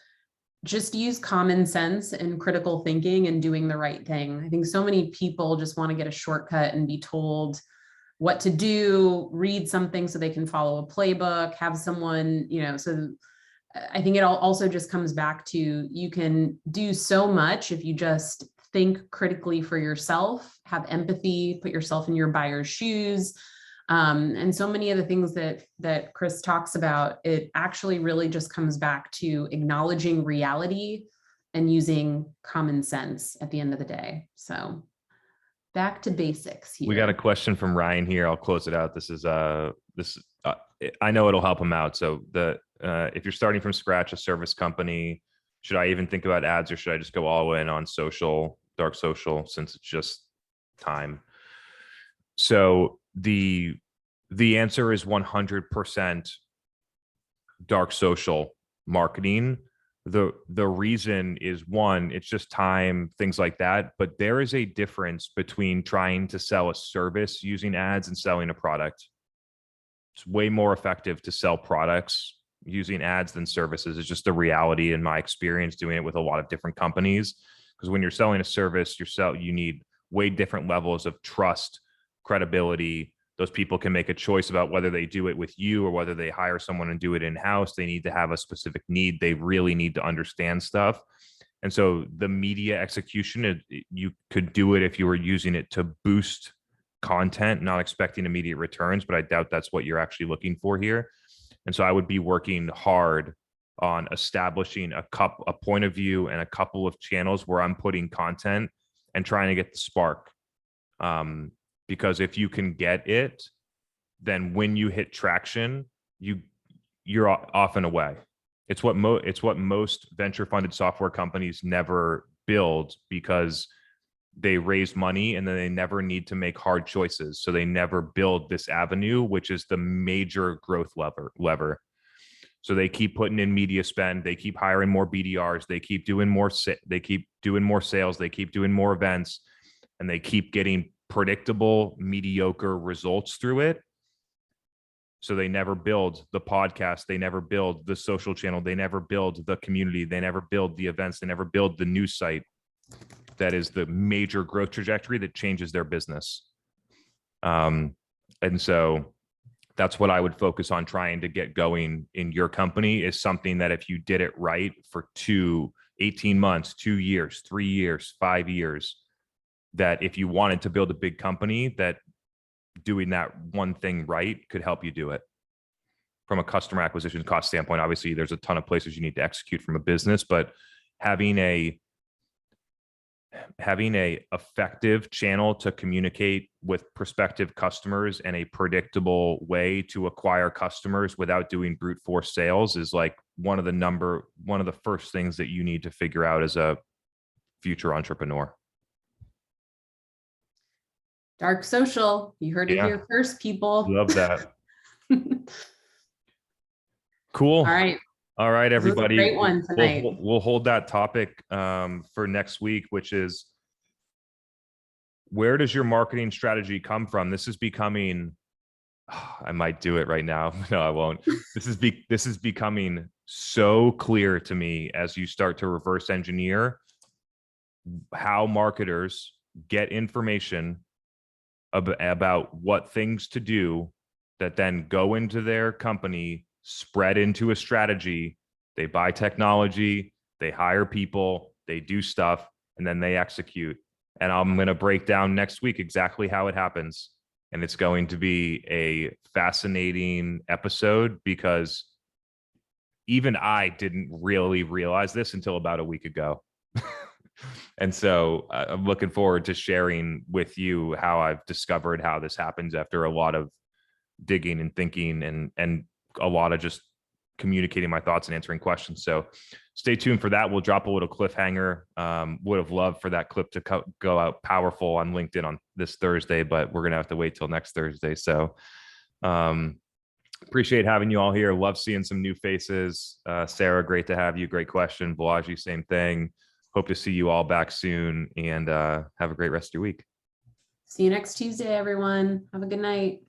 just use common sense and critical thinking and doing the right thing. I think so many people just want to get a shortcut and be told what to do, read something so they can follow a playbook, have someone, so I think it also just comes back to, you can do so much if you just think critically for yourself, have empathy, put yourself in your buyer's shoes. And so many of the things that Chris talks about, it actually really just comes back to acknowledging reality and using common sense at the end of the day. So back to basics here.
We got a question from Ryan here. I'll close it out. This is I know it'll help him out. So if you're starting from scratch, a service company, should I even think about ads, or should I just go all in on social, dark social, since it's just time? So the answer is 100% dark social marketing. The reason is, one, it's just time, things like that. But there is a difference between trying to sell a service using ads and selling a product. It's way more effective to sell products using ads than services. It's just a reality in my experience doing it with a lot of different companies. Because when you're selling a service, you need way different levels of trust, credibility. Those people can make a choice about whether they do it with you or whether they hire someone and do it in-house. They need to have a specific need. They really need to understand stuff. And so the media execution, you could do it if you were using it to boost content, not expecting immediate returns, but I doubt that's what you're actually looking for here. And so I would be working hard on establishing a point of view and a couple of channels where I'm putting content and trying to get the spark. Because if you can get it, then when you hit traction, you're off and away. It's what most venture funded software companies never build, because they raise money and then they never need to make hard choices. So they never build this avenue, which is the major growth lever. So they keep putting in media spend. They keep hiring more BDRs. They keep doing more. They keep doing more sales. They keep doing more events, and they keep getting predictable, mediocre results through it. So they never build the podcast. They never build the social channel. They never build the community. They never build the events. They never build the news site. That is the major growth trajectory that changes their business. And so that's what I would focus on trying to get going in your company, is something that if you did it right for 18 months, 2 years, 3 years, 5 years, that if you wanted to build a big company, that doing that one thing right could help you do it. From a customer acquisition cost standpoint, obviously there's a ton of places you need to execute from a business, but having a effective channel to communicate with prospective customers and a predictable way to acquire customers without doing brute force sales is like one of the first things that you need to figure out as a future entrepreneur.
Dark social. You heard it here first, people.
Love that. Cool. All right, everybody.
Great one tonight.
We'll hold that topic for next week, which is, where does your marketing strategy come from? This is becoming, I might do it right now. No, I won't. This is becoming so clear to me as you start to reverse engineer how marketers get information about what things to do that then go into their company, spread into a strategy. They buy technology, they hire people, they do stuff, and then they execute. And I'm going to break down next week exactly how it happens. And it's going to be a fascinating episode, because even I didn't really realize this until about a week ago. And so I'm looking forward to sharing with you how I've discovered how this happens after a lot of digging and thinking and a lot of just communicating my thoughts and answering questions. So stay tuned for that. We'll drop a little cliffhanger. Would have loved for that clip to go out powerful on LinkedIn on this Thursday, but we're going to have to wait till next Thursday. So appreciate having you all here. Love seeing some new faces. Sarah, great to have you. Great question. Balaji, same thing. Hope to see you all back soon, and have a great rest of your week.
See you next Tuesday, everyone. Have a good night.